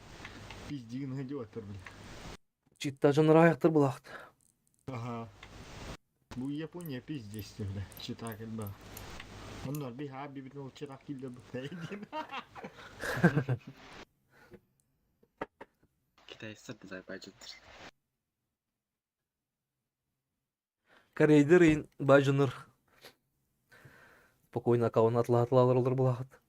Speaker 7: Pizdiğin hadi otur bile.
Speaker 1: читта жанр аяқтыр бұл ақыты.
Speaker 7: Aha. Bu Japonya pizdesti bile. Çıtak elba. Onlar bir abi bir o çırak kilde bu feydin.
Speaker 8: Китай сырты запачатыр.
Speaker 1: Корейдер ин бай жанр. Спокойно акауын атылар олар бұл ақыт.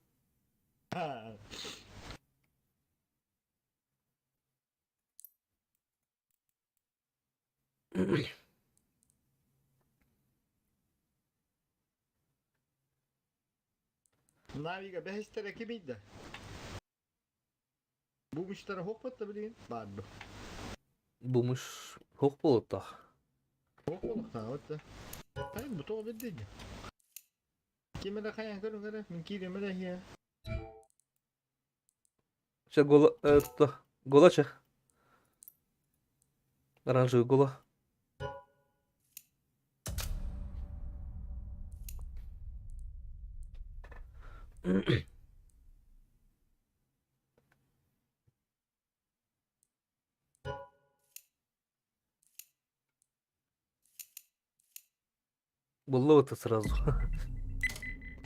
Speaker 7: Naviga behestere kimiydi? Bu müşteri hokmatta bileyim. Bardo.
Speaker 1: Бұмыш хоқ болып тақ.
Speaker 7: Hokmalık da hatta. Hayır bu toğu bildi ya. Kime de kayan kırın kırın. Min kirime de ya.
Speaker 1: Ще гола че. Оранжевый гола. Было это сразу.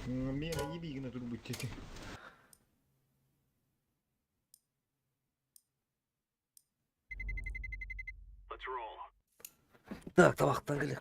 Speaker 7: Мена ебигна тут будьте.
Speaker 6: Let's roll.
Speaker 1: Так, табақтан келе.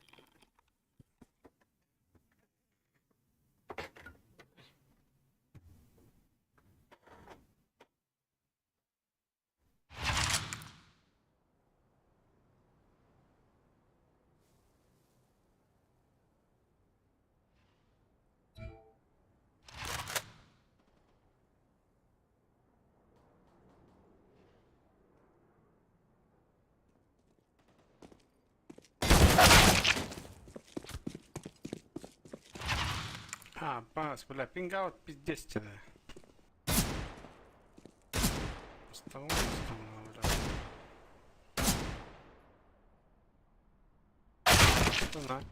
Speaker 10: А, бас, бля, пингаут пиздец тебе. Оставалось там, бля. Что знать?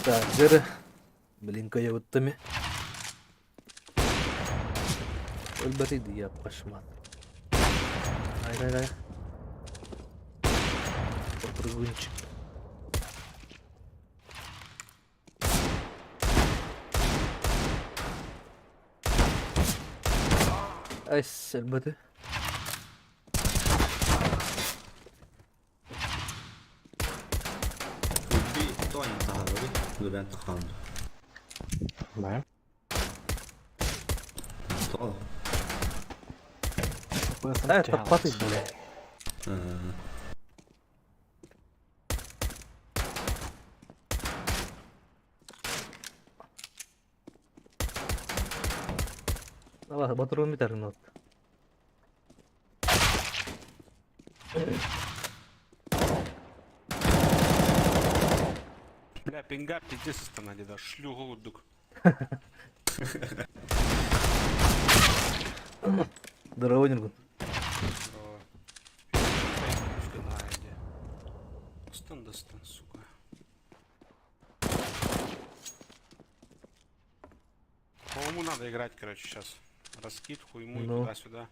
Speaker 1: Так, дыры. Блин, каявыттами. Өлбәрейді, я пошмат. Ай. Попрыгунчик. Ай, сәлбәді.
Speaker 9: Бая.
Speaker 1: Это поты, блядь. Давай, батырын битәрін от.
Speaker 10: Бля, пинга, пиздец останови, да, шлюгу дук.
Speaker 1: Здорово, Нергун.
Speaker 10: Достан, сука. По-моему, надо играть, короче, сейчас. Раскид, хуйму и
Speaker 1: Ну.
Speaker 10: туда-сюда.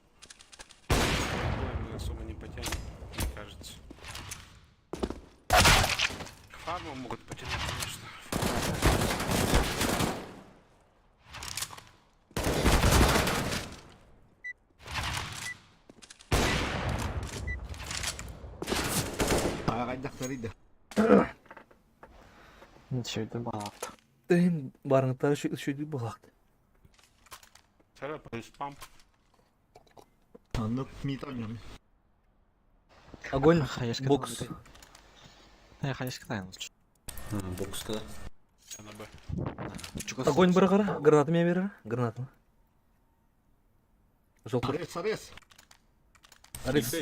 Speaker 10: Мы особо не потянем, мне кажется. Фарму могут потянуть, конечно.
Speaker 7: Ағайдақтар
Speaker 9: Ничего, балақты.
Speaker 1: Тейн барыңыттары шүйді бұлақты.
Speaker 10: Сара, плюс спам.
Speaker 7: Анық мит ойнам.
Speaker 1: Огонь,
Speaker 9: Хаешка
Speaker 1: бокс.
Speaker 9: Я хаешка тайын лучше.
Speaker 3: Бокста.
Speaker 10: Я на Б.
Speaker 1: Огонь бір қара, гранаты мен берер, гранаты. Жолтыр.
Speaker 7: Сарес.
Speaker 1: Арес,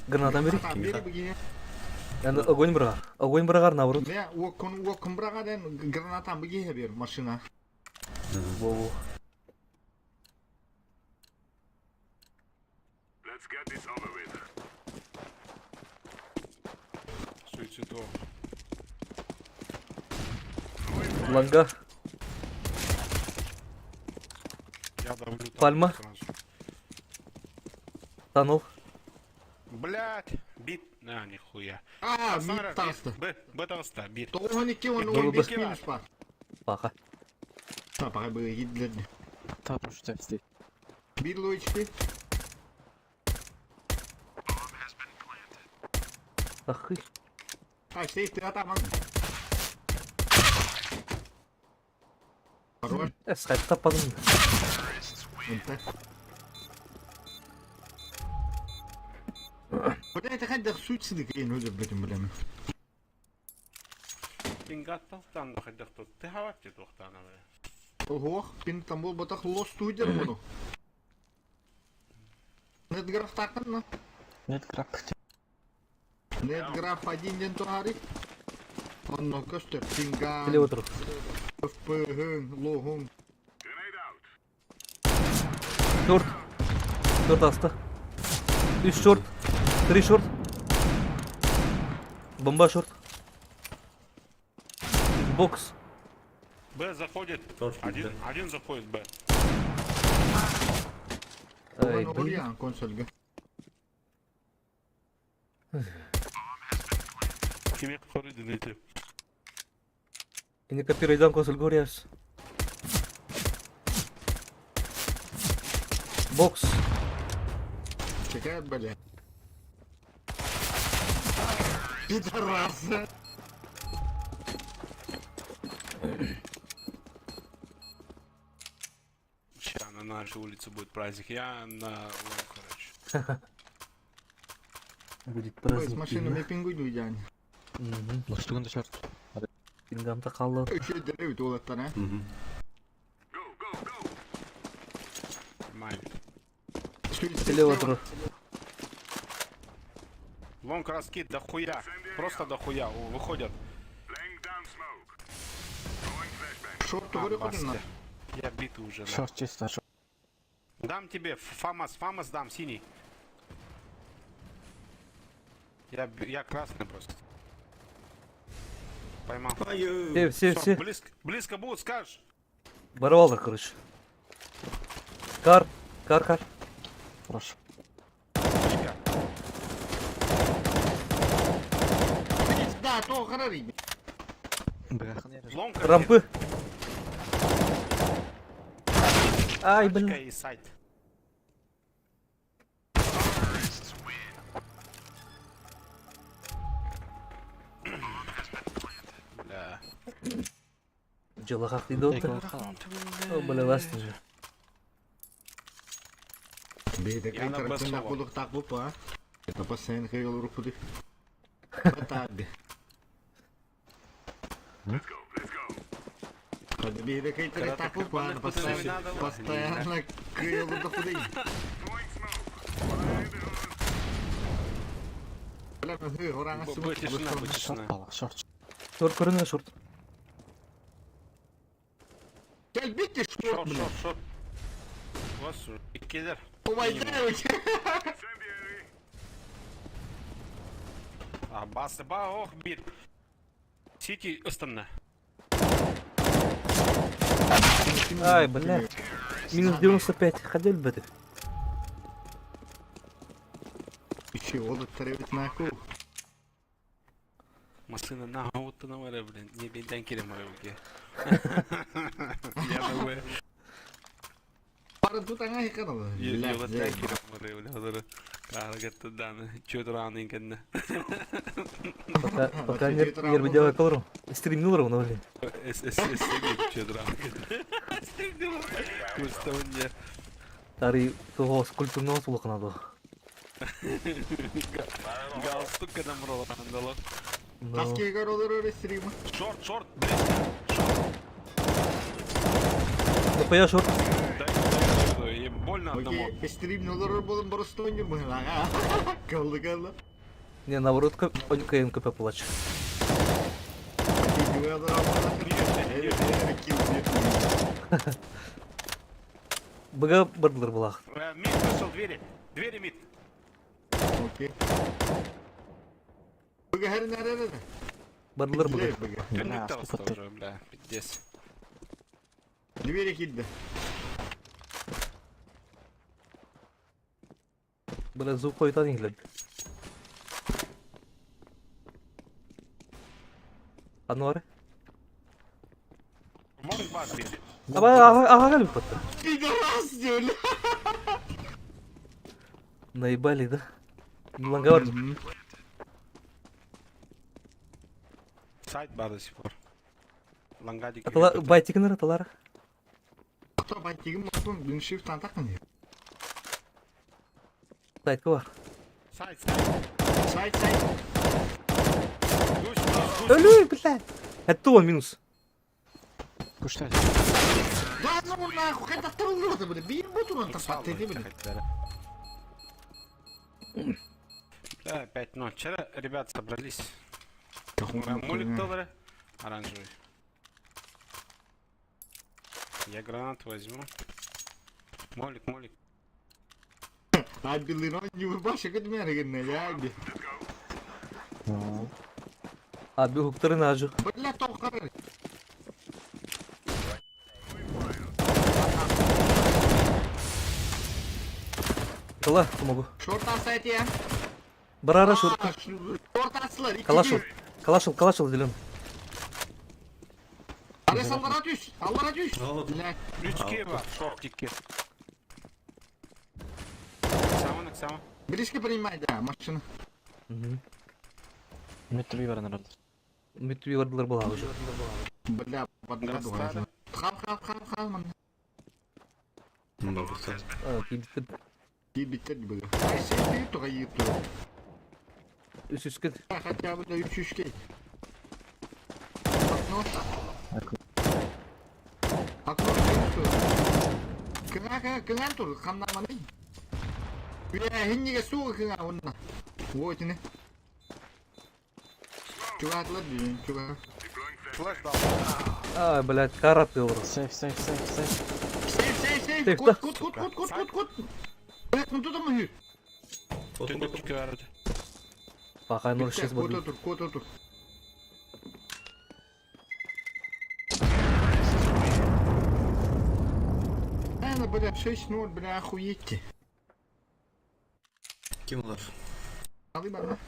Speaker 1: гранатан бери.
Speaker 7: Бері бігіне.
Speaker 1: Yani огонь бір қар. Огонь бір қар, наоборот.
Speaker 7: Не, оқын бұраға ден гранатан бігіне бер машина.
Speaker 1: Во-во.
Speaker 6: Let's get this over with.
Speaker 10: Суицидо.
Speaker 1: Ланга,
Speaker 10: Я давлю там
Speaker 1: Пальма.
Speaker 10: сразу.
Speaker 1: танул.
Speaker 10: Блять, бит. А, нихуя.
Speaker 7: Мит тасты.
Speaker 10: Б таста, бит.
Speaker 7: Тоғын еке оны
Speaker 1: Долы
Speaker 7: 15
Speaker 10: бір.
Speaker 7: минус бар.
Speaker 1: Паха.
Speaker 7: Пағай бұғы еділерді.
Speaker 9: Тапу, что я встиг.
Speaker 7: Bir low HP.
Speaker 1: Ахы.
Speaker 7: Сейф ты атаман. Хорош.
Speaker 1: Скайп таппадым.
Speaker 7: انت. Блять, хәдә суицидик ен өзі бітім білемін.
Speaker 10: Пингаттан да ходят тут. Ты хавати тухтана, бля.
Speaker 7: Ого, пин там был батақ лос студер бұны. Недграф тақын на.
Speaker 9: Нет, крапки.
Speaker 7: Недграф один ден туғарик. Онно көстер пинган.
Speaker 1: Келе отыр.
Speaker 7: FP-ің, лоғың.
Speaker 6: Grenade out.
Speaker 1: Шорт. Шорт асты. 3 шорт. 3 шорт. Бомба шорт. Бокс.
Speaker 10: Б заходит. Один заходит Б.
Speaker 1: Ай,
Speaker 7: Оны
Speaker 1: блин.
Speaker 7: ұриян консольге.
Speaker 10: Кимек корыды нейті.
Speaker 1: Ini copyright'dan konsul görüyoruz. Box.
Speaker 7: Чекай, блядь. Пидорасы.
Speaker 10: Ща на нашей улице будет праздник. Я на лом, короче.
Speaker 1: Будет
Speaker 7: Ой, с
Speaker 1: праздник.
Speaker 7: машинами пингуйду дянь.
Speaker 9: Ну что, да черт.
Speaker 1: Пингамда қалды.
Speaker 7: Üçe derevi tuğlattan ha.
Speaker 6: Go, go, go.
Speaker 10: Нормально.
Speaker 1: Келе отыр.
Speaker 10: Лонг раскид дохуя. Просто дохуя. Выходят.
Speaker 6: Laying down smoke. Throwing flashbang.
Speaker 7: Şortu böyle koydun lan.
Speaker 10: Я битый уже. да.
Speaker 9: Шо, чисто, шо.
Speaker 10: Дам тебе фамас дам, синий. Я красный просто. Поймал.
Speaker 1: Все.
Speaker 10: Всё, близко будут, скажешь.
Speaker 1: Барвалдар, короче. Кар.
Speaker 9: Прошу.
Speaker 7: Да, то харари.
Speaker 9: Бляха, не режу.
Speaker 10: Ломка.
Speaker 1: Рампы. Ай,
Speaker 10: Тачка
Speaker 1: блин.
Speaker 10: и сайт. Бля.
Speaker 1: Жела как ты доктор? О, бля, вас тоже.
Speaker 7: Бейде
Speaker 10: Я на
Speaker 7: кай тарапын
Speaker 10: басова.
Speaker 7: акулук так бупа. Это постоянно кайыл рухуды. Батаби. Когда бейде кай тарапын так бупа, постоянно кайыл рухуды. Бля, мы orang asing.
Speaker 10: Будь тишина, будь тишина.
Speaker 9: Пала, шорт.
Speaker 1: Шорт, көрінді, шорт.
Speaker 7: Gel bitti şu.
Speaker 10: Шорт. Вот, киллер.
Speaker 7: Умайдайся.
Speaker 10: Басыба, ох, бит. Сити остальная.
Speaker 1: Ай, бля. Минус 95. Ходил бы ты.
Speaker 7: İçi oldu tarafet naku.
Speaker 10: Машина на ауту на море, блин. Не беден кирем море, блин. Я думаю,
Speaker 7: Para tutang ay kan Allah.
Speaker 10: yola tek kирем море, блин. Hazır. Hareket eden. Çödranın kendine.
Speaker 1: Пока нет, нервы делай колору. Стримнул ровно, блин.
Speaker 10: Çödranın kendine. Кустовня.
Speaker 1: Тари, того скульптурного слуха надо.
Speaker 10: Галстук кадам роландало.
Speaker 1: Но...
Speaker 7: Askeri kar olur öyle stream'i.
Speaker 10: Шорт.
Speaker 1: ДПЯ шорт.
Speaker 10: Дай. Больно одному.
Speaker 7: Okey, stream ne olur bulun burası da oynuyor mu lan ha? Kaldı.
Speaker 1: Не, наоборот, КМКП плачь.
Speaker 7: Gidiyor adam. Evet, kill diyor.
Speaker 1: БГ Бардлер была.
Speaker 10: Мид вышел, двери мид.
Speaker 7: Okey. Bugün her nerede?
Speaker 1: Бардлер БГ.
Speaker 7: Bugün.
Speaker 10: Коннектался уже, бля, пиздец.
Speaker 7: Двери kildi.
Speaker 1: Бля, звук какой-то не глядь. Анвар?
Speaker 10: Может бас бить.
Speaker 1: Ага, галю потом.
Speaker 7: Пидорас diyor.
Speaker 1: Наебали, да? Лангавар.
Speaker 10: Сайт бар до сих пор. Лангадик.
Speaker 1: Байтикнер аталар.
Speaker 7: Hatta ben tigim bakmam. Dün shift tantak mı diyor?
Speaker 1: Сайтка бар.
Speaker 10: Сайт.
Speaker 7: Sayt.
Speaker 1: Ölüй, блядь. Это он минус.
Speaker 9: Пуштай.
Speaker 7: Ладно, ну нахуй, когда троллоты были. Bir botunu tapat dedi bile.
Speaker 10: Да, 5-0. Вчера ребята собрались. Мулик $, оранжевый. Я гранату возьму. Молик.
Speaker 7: Abi Linon gibi başa gitmeye gitmeye ya abi.
Speaker 1: Abi hukları nacı.
Speaker 7: Böyle tokar.
Speaker 1: Кала, помогу.
Speaker 7: Short asayt ya.
Speaker 1: Барара шорт.
Speaker 7: Short asılar.
Speaker 1: Калашыл делен.
Speaker 7: Ares Allah'a düş. Allah'a düş. Lan.
Speaker 10: 3 var. Шорт 2. Само.
Speaker 7: Близко принимай, да, машина.
Speaker 9: Митви var herhalde.
Speaker 1: Митви Бардлер была уже.
Speaker 7: Бля, подгоду. Хал, man.
Speaker 1: Кибитті.
Speaker 7: İyi bitti gibi. Ay sen de yutuğa yıktı.
Speaker 1: Üst.
Speaker 7: Hatta bu da 3 kez. Bak ne olsa. Aklı kıngan tur, kandan mı? Bir hinniga su kıngan onna. Bu içine. Çuvatlar diyor, çuvat.
Speaker 10: Флэш дал.
Speaker 1: Ай, блядь, карат евро.
Speaker 9: Сейф.
Speaker 7: Сейф. Кут. Блядь, ну тут мы.
Speaker 10: Тюнтюк verdi.
Speaker 1: Пока 0.6
Speaker 7: Кот
Speaker 1: буду.
Speaker 7: otur. бля, 6-0, бля, охуеть.
Speaker 10: Кем лав?
Speaker 7: Алый бана.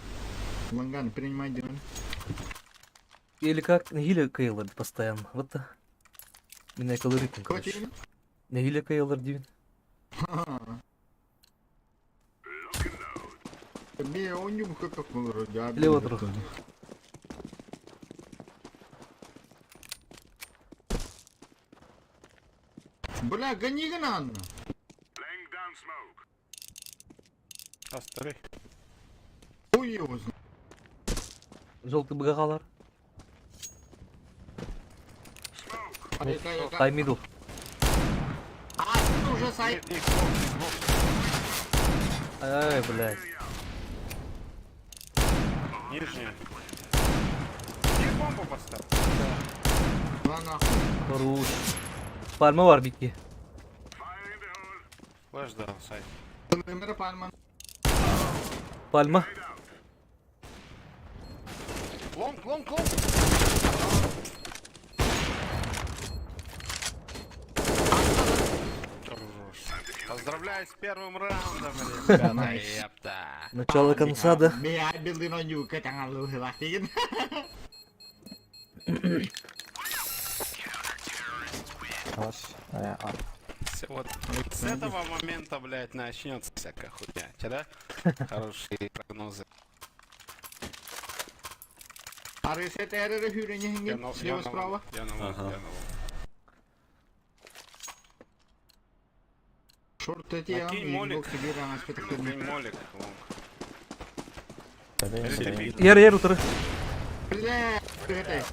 Speaker 7: Ланган, принимай диван.
Speaker 1: Или как Нагиля Кейлор постоянно. Вот это. Меня колоритный,
Speaker 7: Кого
Speaker 1: короче.
Speaker 7: тебе?
Speaker 1: Нагиля Кейлор дивин.
Speaker 7: Бля, он не как был вроде. а,
Speaker 1: Лево
Speaker 7: бля,
Speaker 1: трохи.
Speaker 7: тоже. Бля, гони гранату.
Speaker 6: Laying down smoke.
Speaker 10: Оставь.
Speaker 7: Хуй его знает.
Speaker 1: Желтый багалар.
Speaker 7: Яка?
Speaker 1: Хай мидл.
Speaker 7: А, тут уже сайт.
Speaker 1: Ай, блядь.
Speaker 10: Нижняя. Где бомбу поставь?
Speaker 7: На нахуй.
Speaker 1: Хорош. Palma var bitki.
Speaker 6: Fire in the hole.
Speaker 10: Флэш дал, сайт.
Speaker 7: Номер пальма.
Speaker 1: Palma.
Speaker 10: Лонг, лонг, лонг! Поздравляю с первым раундом, ребята.
Speaker 7: Найс.
Speaker 10: Ёпта.
Speaker 1: Начало конца, да?
Speaker 7: Бля, билды на нюка, там лахтин.
Speaker 10: Вот с этого момента, блядь, начнется всякая хуйня. Да? Хорошие прогнозы.
Speaker 7: А ресет эрроры хюрен
Speaker 10: Я
Speaker 7: хинген.
Speaker 10: на
Speaker 7: Слева справа.
Speaker 10: Я на лонг.
Speaker 7: Шорт эти я.
Speaker 10: Накинь молик. Кинь молик, лонг.
Speaker 1: Yer yer otur.
Speaker 7: Бля, это.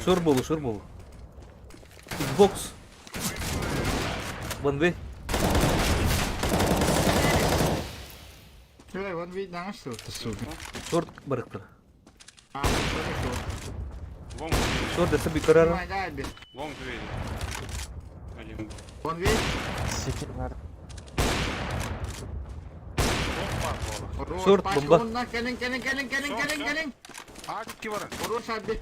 Speaker 1: Şur bolu, şur bolu. Xbox. One way.
Speaker 7: Бля, вон ведь на что ты, сука.
Speaker 1: Short bıraktır.
Speaker 7: А, хорошо.
Speaker 10: Лонг двери.
Speaker 1: Short dese bir karar.
Speaker 7: Давай, дай, бля.
Speaker 10: Лонг двери. Один.
Speaker 7: Вон ведь.
Speaker 10: Опа,
Speaker 1: Short bomba.
Speaker 7: Ondan gelin.
Speaker 10: А, тут кивара.
Speaker 7: Хорош abi.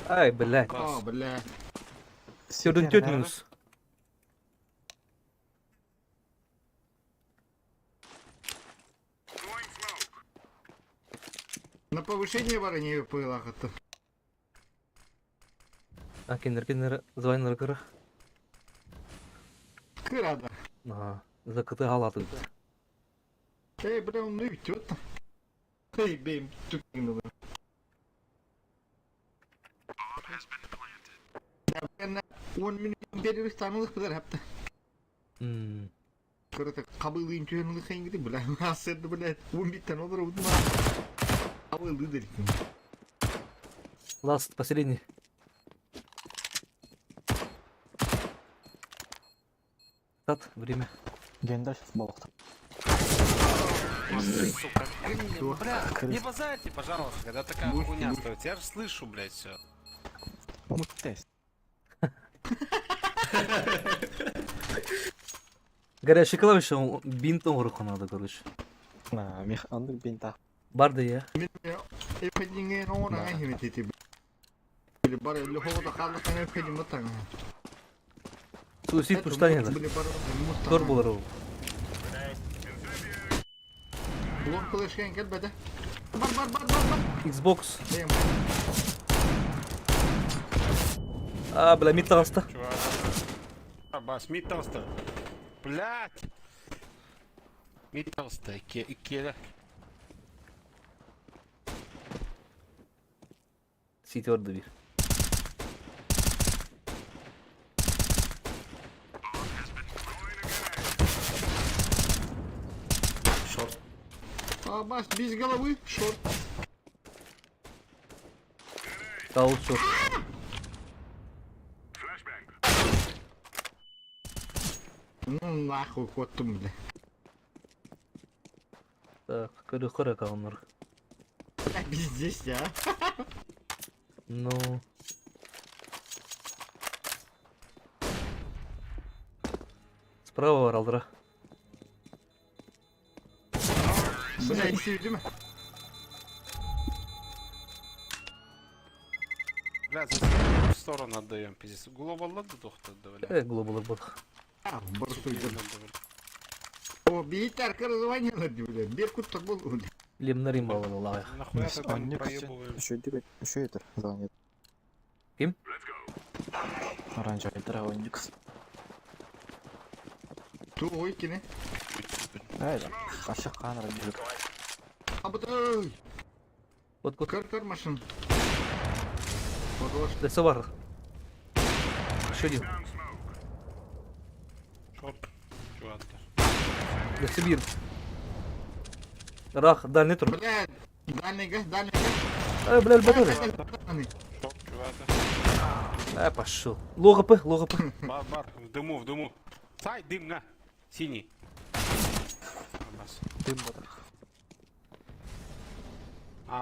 Speaker 1: Ay блядь.
Speaker 7: О, бля.
Speaker 1: Görüntü minus.
Speaker 6: Throwing smoke.
Speaker 7: На повышение варенье пылах это.
Speaker 1: А кинер звайнер кыра.
Speaker 7: Кырада.
Speaker 1: Ага. Закыты халаты.
Speaker 7: Эй, бля, он идет. Эй, бейм, тукину. Ya ben 10 milyon bir tanılık kadar hep de.
Speaker 1: Hmm.
Speaker 7: Kırık kabulün tüyünü kayın gidip bile. Aslında bile 11 tane olur oldu mu? Kabulü dedik.
Speaker 1: Last, последний. Тат, время.
Speaker 10: Бля, не базарьте, пожалуйста, когда такая хуйня стоит. Я же слышу, блядь, все.
Speaker 1: Горящий клавиша, бинтом в руку надо, короче. Барды ya.
Speaker 7: Efendim ne ona hizmet etti. Böyle bari lohoda kaldık ne efendim mutlaka.
Speaker 1: Suicide tuştan yanar. Zor bulur o.
Speaker 7: Blok kılıçken gel bede. Bar.
Speaker 1: Xbox.
Speaker 7: Deyim.
Speaker 1: А, бля, мид толста.
Speaker 10: Чувак. Бас, мид толсто. Блядь. Мид толсто, Келя.
Speaker 1: City orada bir.
Speaker 7: А бас без головы. Шорт.
Speaker 1: Kaos short.
Speaker 6: Flashbang.
Speaker 7: Ну нахуй котtum bile.
Speaker 1: Так, кыры каунер.
Speaker 7: Biz здесь ya.
Speaker 1: Ну. Справа var Алдыра.
Speaker 7: Bля istiyor değil mi?
Speaker 10: Бля, за в сторону отдаем, пиздец. Глобалда доктор, да, бля.
Speaker 1: Global bot.
Speaker 7: А, барсуйдыр.
Speaker 10: Ебан, да, бля.
Speaker 7: О, бейттер кырзванялар бля. Беркут так болду.
Speaker 1: Лемнарим балалар.
Speaker 10: Нахуя ты там проебываешь?
Speaker 9: Еще это звонит.
Speaker 1: Ким?
Speaker 9: Оранжевый драгоникс.
Speaker 7: Ту ойкине.
Speaker 9: Ашық қаныр жүрік.
Speaker 7: Абытай.
Speaker 1: Вот кот.
Speaker 7: Кыр машин. Вот.
Speaker 1: Десе var. Еще один.
Speaker 10: Шорт, чувак.
Speaker 1: Десе bir. Рах, дальний тур.
Speaker 7: Бля, дальний.
Speaker 1: Бля, батарея.
Speaker 10: Шорт, чувак.
Speaker 1: Пошел. Лого П.
Speaker 10: Бар, в дыму. Сай, дым, на. Синий. Бас.
Speaker 9: Дым батыр.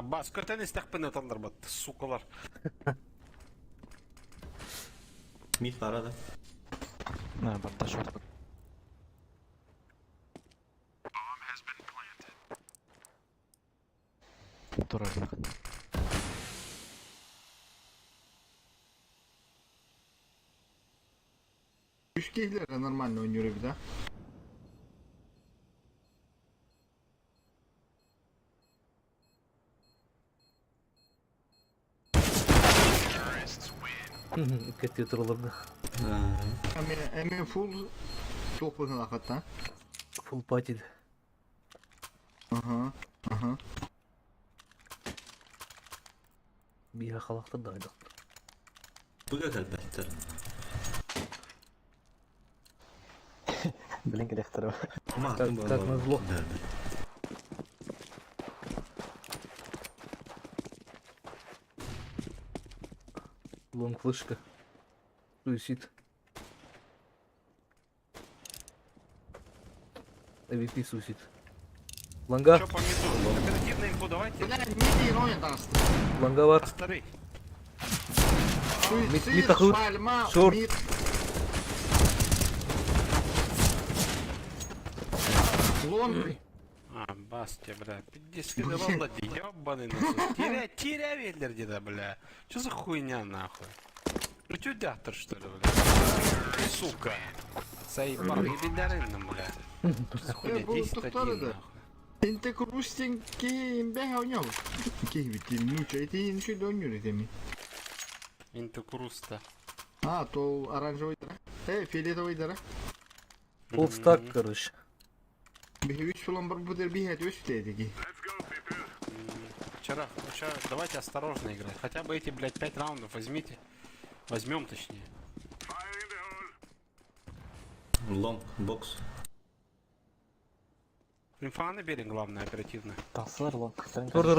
Speaker 10: Бас, көтен істек пен отандар бат, сукалар.
Speaker 6: Мид арада.
Speaker 9: Батта шорт. Тура жақын.
Speaker 7: Üç keyifler нормально oynuyor bir daha.
Speaker 1: Kötü turlardı.
Speaker 7: Hemen full topladın hakikaten.
Speaker 1: Full party'di.
Speaker 7: Aha.
Speaker 1: Bir yakalakta daydık.
Speaker 6: Bu kadar beter.
Speaker 9: Блин, ректору.
Speaker 1: Как назло. Лонг флешка. Суицид. AVP суицид. Ланга.
Speaker 10: Чё по миду? Оперативно инфу давайте.
Speaker 7: Bля, ne diyor oyun dansı?
Speaker 1: Ланга var.
Speaker 10: Старый.
Speaker 7: Suicide,
Speaker 1: takılır.
Speaker 7: şalma,
Speaker 1: Short.
Speaker 7: mid. Long.
Speaker 10: Бастя, бля. 50 ролла, ёбаный насос. Теря веллер деда, бля. Чё за хуйня, нахуй? Ну чё дяктор, что ли, бля? Сука. Заебал, ебидарин, бля. Чё за хуйня,
Speaker 7: bu
Speaker 10: 10-1,
Speaker 7: tutarı da.
Speaker 10: нахуй.
Speaker 7: Inte kurustin ki ben oynuyor. Ki bitti. Nuça eti şey dönüyor demi.
Speaker 10: Инту Круста.
Speaker 7: Ha, to оранжевый дара. Фиолетовый дара.
Speaker 1: Full stack karış.
Speaker 7: Bir 3 falan bir bu der bir het üstteydi ki.
Speaker 10: Вчера, давайте осторожно играть. Хотя бы эти, блядь, 5 раундов возьмите. Возьмем, точнее.
Speaker 6: Long box.
Speaker 10: Инфа наберем, главное, оперативно.
Speaker 9: Тасылар лонг.
Speaker 1: Şurada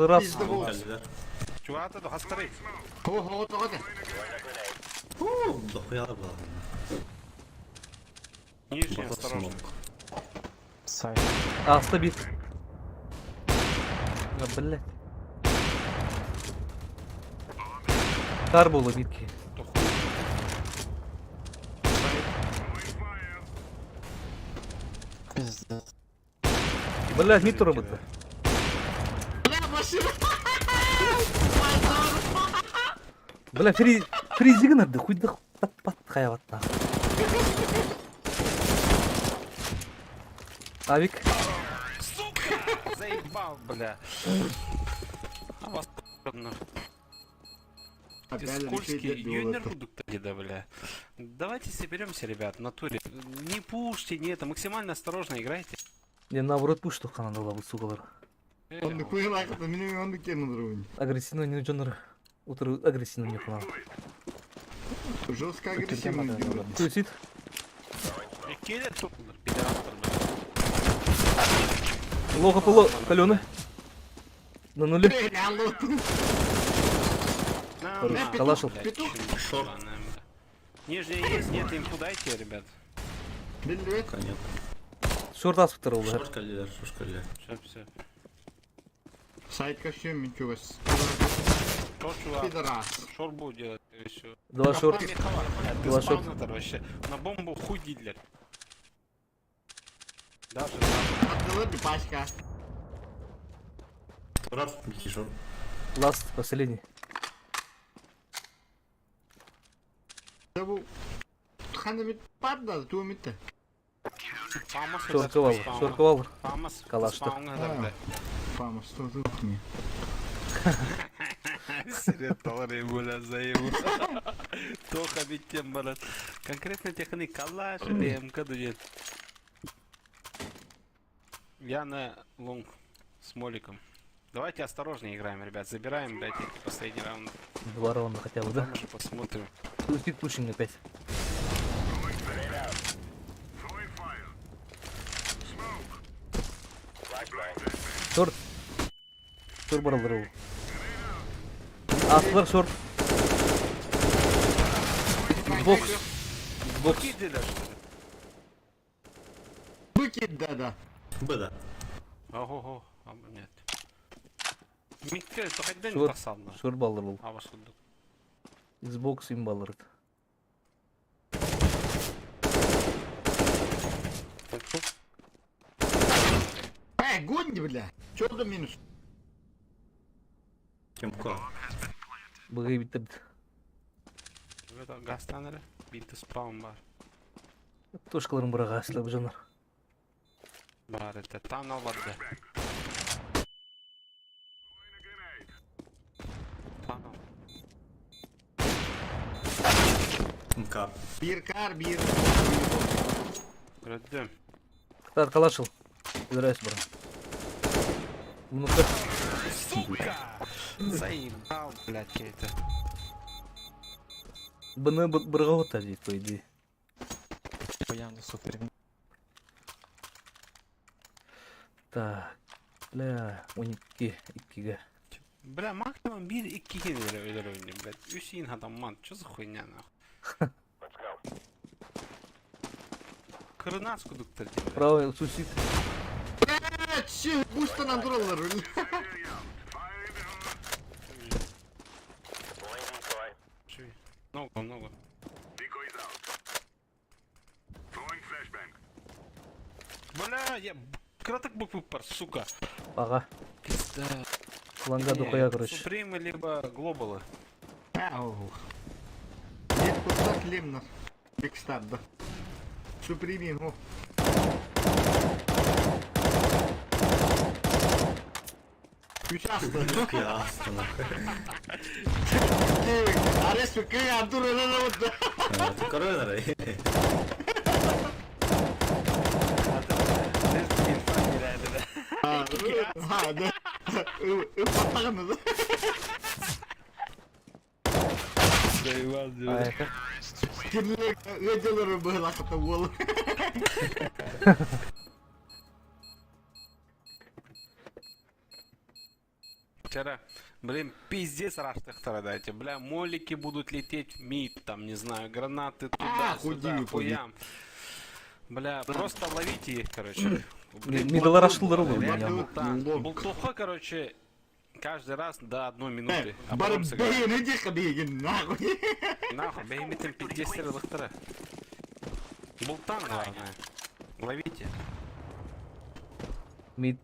Speaker 1: rast.
Speaker 7: Bizde bu.
Speaker 6: Geldiler.
Speaker 10: Чувак, это хастары.
Speaker 7: Ho hadi.
Speaker 6: Dokuyalar bu.
Speaker 10: Нижний,
Speaker 6: Bota
Speaker 10: осторожно.
Speaker 6: smoke.
Speaker 9: Сайт.
Speaker 1: Aslı bir. Ya блядь. Карбола битки.
Speaker 10: То хуй.
Speaker 9: Пиздец.
Speaker 1: Блядь, мид робота.
Speaker 7: Bля başım.
Speaker 1: Бля, фризига надо, хуй да под хаяватта. Авик.
Speaker 10: Сука! Заебал, бля. А вас нахуй. Ты
Speaker 7: Опять
Speaker 10: скользкий,
Speaker 7: решили
Speaker 10: юнер
Speaker 7: делать.
Speaker 10: рудук да, бля. Давайте соберемся, ребят, в натуре. Не пушьте, не это, максимально осторожно играйте.
Speaker 1: Я наоборот пушту канадала bu sugalar.
Speaker 7: Onu koyun hakikaten benim onu kendin oyun.
Speaker 1: Агрессивно не джонер. Утро агрессивно не канал.
Speaker 7: Жестко агрессивно делать.
Speaker 1: Суицид.
Speaker 10: Киллер тут, пидорастер, бля.
Speaker 1: Лого пыло каленый. На нуле.
Speaker 7: Bля Allah.
Speaker 10: На,
Speaker 1: Калашев.
Speaker 10: блядь,
Speaker 7: Петух.
Speaker 10: ебаная, бля. Нижняя есть, нет, инфу дайте, ребят.
Speaker 7: Bildiret.
Speaker 6: Kanyok.
Speaker 1: Şort aspıtır oldu.
Speaker 6: Short geldiler. Short geldiler.
Speaker 10: Все.
Speaker 7: Сайт kaçıyor mu çuvas?
Speaker 10: Шор, чувак.
Speaker 7: Пидорас.
Speaker 10: Шор будет делать еще.
Speaker 1: Два шорт.
Speaker 10: Ты
Speaker 1: Два
Speaker 10: спаунатор вообще. На бомбу хуй Гитлер. Даже
Speaker 7: Atılır bir başka.
Speaker 6: Turar. Bir short.
Speaker 1: Last, последний.
Speaker 7: Да bu Хана мит падда, ту митте.
Speaker 10: Памас
Speaker 1: Шорка алыр.
Speaker 10: Памас.
Speaker 1: Калашты.
Speaker 7: Фамас, тоже не.
Speaker 10: Сиреталар бula заебу. Тоха биттем барат. Конкретно техник калаш ДМК дует. Я на лонг с моликом. Давайте осторожнее играем, ребят. Забираем, блядь, последний раунд.
Speaker 1: 2 раунда хотя бы, да?
Speaker 10: Там уже посмотрим.
Speaker 1: Тут пушим опять. Шорт. Шорт баралар ул. Аслар шорт. Бокс. Бокс.
Speaker 10: Кидали, что ли?
Speaker 7: Выкид, да.
Speaker 10: Ого-го. Нет. Микkel, тоқайдан
Speaker 1: Шорт.
Speaker 10: тасална.
Speaker 1: Шорт балар ул.
Speaker 10: Авашылды.
Speaker 1: Xbox им балар.
Speaker 7: Гонди, бля. Чё за минус?
Speaker 1: Быгай биттерди.
Speaker 10: Это гастанары. Битті спаун бар.
Speaker 1: Тошкаларын быраға аслап жанар.
Speaker 10: Бар, это там албарды. Танал.
Speaker 7: Bir kar, bir.
Speaker 10: Gördüm.
Speaker 1: Кытар калашыл. Үйрәс бара. Мунука.
Speaker 10: Сука! Заебал, блядь, это.
Speaker 1: Быны бырга отар дейт, по идее.
Speaker 5: Появно супер.
Speaker 1: Так. Бля, 12-2-ге.
Speaker 10: Бля, максимум 1-2 öyle oynuyor, блядь. Hüseyin adam man, что за хуйня, нахуй? Кырына скудуктар тебе.
Speaker 1: Правый сусид.
Speaker 7: Че, бустан дуралар.
Speaker 10: Много. Бля, я краток буквы пар, сука.
Speaker 1: Ага.
Speaker 10: Пизда.
Speaker 1: Ланга духая, короче.
Speaker 10: Супремы либо глобалы.
Speaker 7: Ау. Нет, просто клемна. Бекстар, да. Супримин, о. Участвуй. Аресту, кый, Антура, да. Патаганы, да.
Speaker 1: А это?
Speaker 7: Кинлек, эдилары была хата бол.
Speaker 10: Вчера, блин, пиздец раштахтара дайте. Бля, молики будут лететь в мид, там, не знаю, гранаты туда-сюда,
Speaker 7: худи.
Speaker 10: хуям. Бля, просто ловите их, короче.
Speaker 1: Мидалар ашылдары бұл
Speaker 10: Реально
Speaker 1: меня.
Speaker 10: Бултуха, короче, каждый раз до 1 минуты. А
Speaker 7: Барым
Speaker 10: потом сыграем.
Speaker 7: бейін, иди бейін, нахуй.
Speaker 10: Нахуй, беймитим 50 лыхтара. Бултан, главное. Ловите.
Speaker 1: Мид.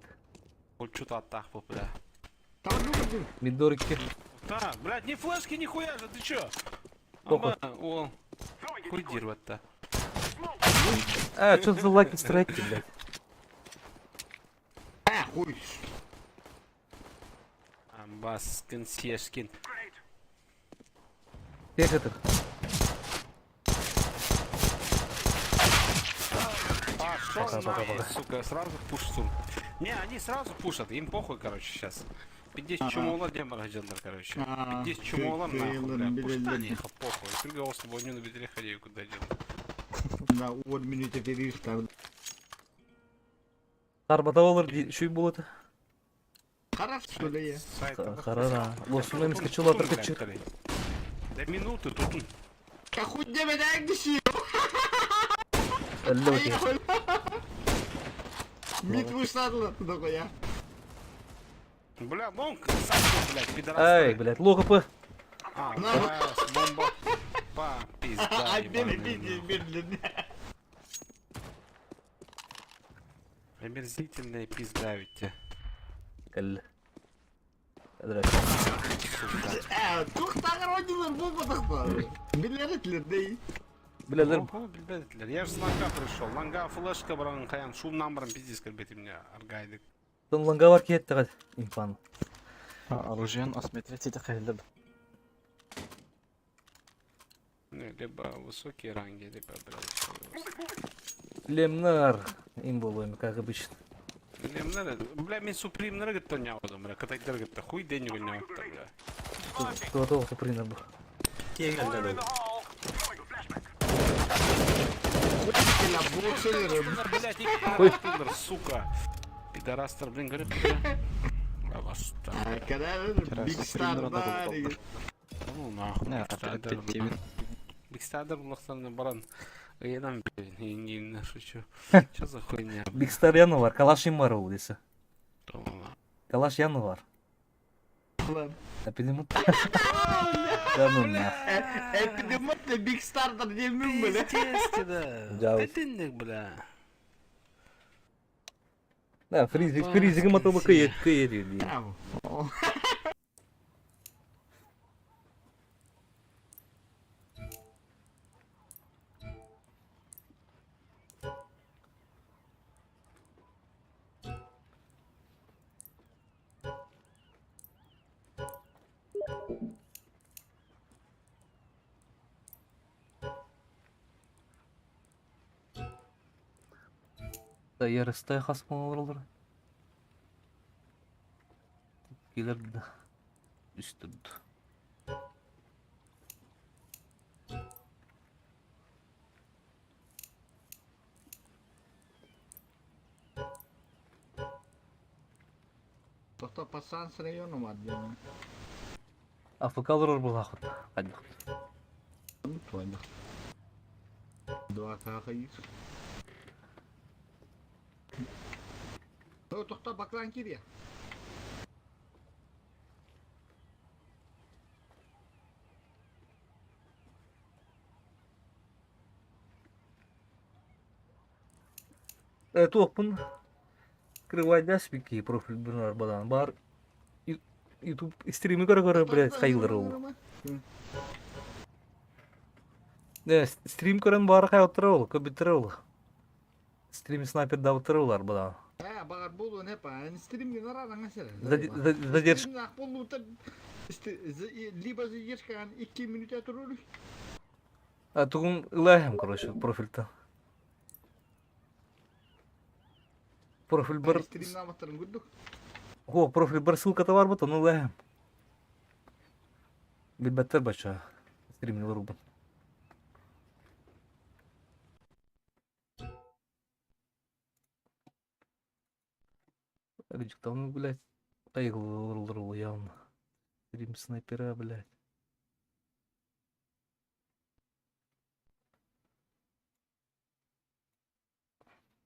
Speaker 10: Вот что-то оттахпал, бля.
Speaker 7: Там люди.
Speaker 1: Мидорики.
Speaker 10: Да, блядь, ни флешки, ни хуя же, ты чё?
Speaker 1: Похуй.
Speaker 10: О, хуй дервать-то.
Speaker 1: А, что за лаки страйки, блядь?
Speaker 7: Хуй.
Speaker 10: Амбас, консьержкин.
Speaker 1: Как это?
Speaker 10: А, что
Speaker 1: Пока.
Speaker 10: сука, сразу пушат. Не, они сразу пушат, им похуй, короче, сейчас. 50 чумолар демар хаджандар, короче. 50 чумолар нахуй, бля, пуштани их, похуй. Фига освободню на бедре ходил, куда дел.
Speaker 7: На 1 минуте перестав.
Speaker 1: Қарбата олар шүй болады.
Speaker 7: Хорошо, что ли, я.
Speaker 1: Қарара. Лосуна емес качула тыркачыр.
Speaker 10: Да минуты тут.
Speaker 7: Да хуй не меня гиши.
Speaker 1: Әлі өте.
Speaker 7: Мид вышла туда, я.
Speaker 10: Бля, монк, сам, блядь, пидорас.
Speaker 1: Ай, блядь, логопы.
Speaker 10: А, раз, бомба. Па, пизда,
Speaker 7: Обмен
Speaker 10: ебаный,
Speaker 7: видео
Speaker 10: нахуй.
Speaker 7: медленно.
Speaker 10: Омерзительная пизда ведь.
Speaker 1: Әлі. Здрасте.
Speaker 7: Туктагыр ойдылар болмадық па. Билерітлер дей.
Speaker 1: Білелер,
Speaker 10: Ого, билбедитлер. Я же с ланга пришел. Ланга флешка баран каян. Шумнан баран пиздец кірбеті мне аргайдык.
Speaker 1: тонланга бар кетті қад, инфаны.
Speaker 9: Оружиен осмотреть эти хайлер.
Speaker 10: Либо высокие ранги, либо, блядь,
Speaker 1: Лемнар, им болуем, как обычно.
Speaker 10: Лемнер, бля, мен супримнер гітті ойнавадым, бля, катайдер гітті, хуй день ойнавадым, бля.
Speaker 1: Кто-то осы принер бұл.
Speaker 10: Блядь, и пидорастар, сука. Пидорастар, блин, говорит, бля. Аваста.
Speaker 7: Kadar Big Star'da.
Speaker 10: Ну, нахуй,
Speaker 9: Не,
Speaker 10: Бигстардер,
Speaker 9: опять
Speaker 10: Бигстардер бұлақтарына баран. Ыйынан, блин, не шучу. Чё за хуйня?
Speaker 1: Бигстар яны бар, калаш им бар ол десе.
Speaker 10: Тома.
Speaker 1: Калаш яны бар.
Speaker 7: Lan.
Speaker 1: Эпидемут. Canım ya.
Speaker 7: Epidemiyette Big Star'da diyemiyorum böyle.
Speaker 10: Естественно.
Speaker 1: Жабыс.
Speaker 10: Бетіндік, бля.
Speaker 1: Да, фризик мотолы кıyır diyor.
Speaker 7: Tamam.
Speaker 1: Da yarısta hasma olur. Gelirdi. Üstürdü.
Speaker 7: Tohta pasan sırayonu var diyorum.
Speaker 1: Afı kalır bu hakut. Hadi.
Speaker 7: Tuvalı. Dua kakayız. Tohta bak lan geriye.
Speaker 1: Топын. Открывать даспики профиль бинар бадан бар. YouTube стримі көрі, блядь, қайылыр ол. Не, стрим көрін бары қай отыры ол, көбітірі ол. Стрим снайперда отыры олар бадан.
Speaker 7: Bağır bolu ne pa? Stream gün aradan açar.
Speaker 1: Задержка.
Speaker 7: Stream nak bolu da либо задержка 2 минута durur.
Speaker 1: Тугун ылайым, короче, профильта. Профиль бір...
Speaker 7: Stream namazlarını gördük.
Speaker 1: О, профиль бір ссылката бар бұт, оны ылайым. Билбеттер бача. Стримні вырубын. Гджик там, блядь, қайғылы ұрылдыр ол явно. Стрим снайпера, блядь.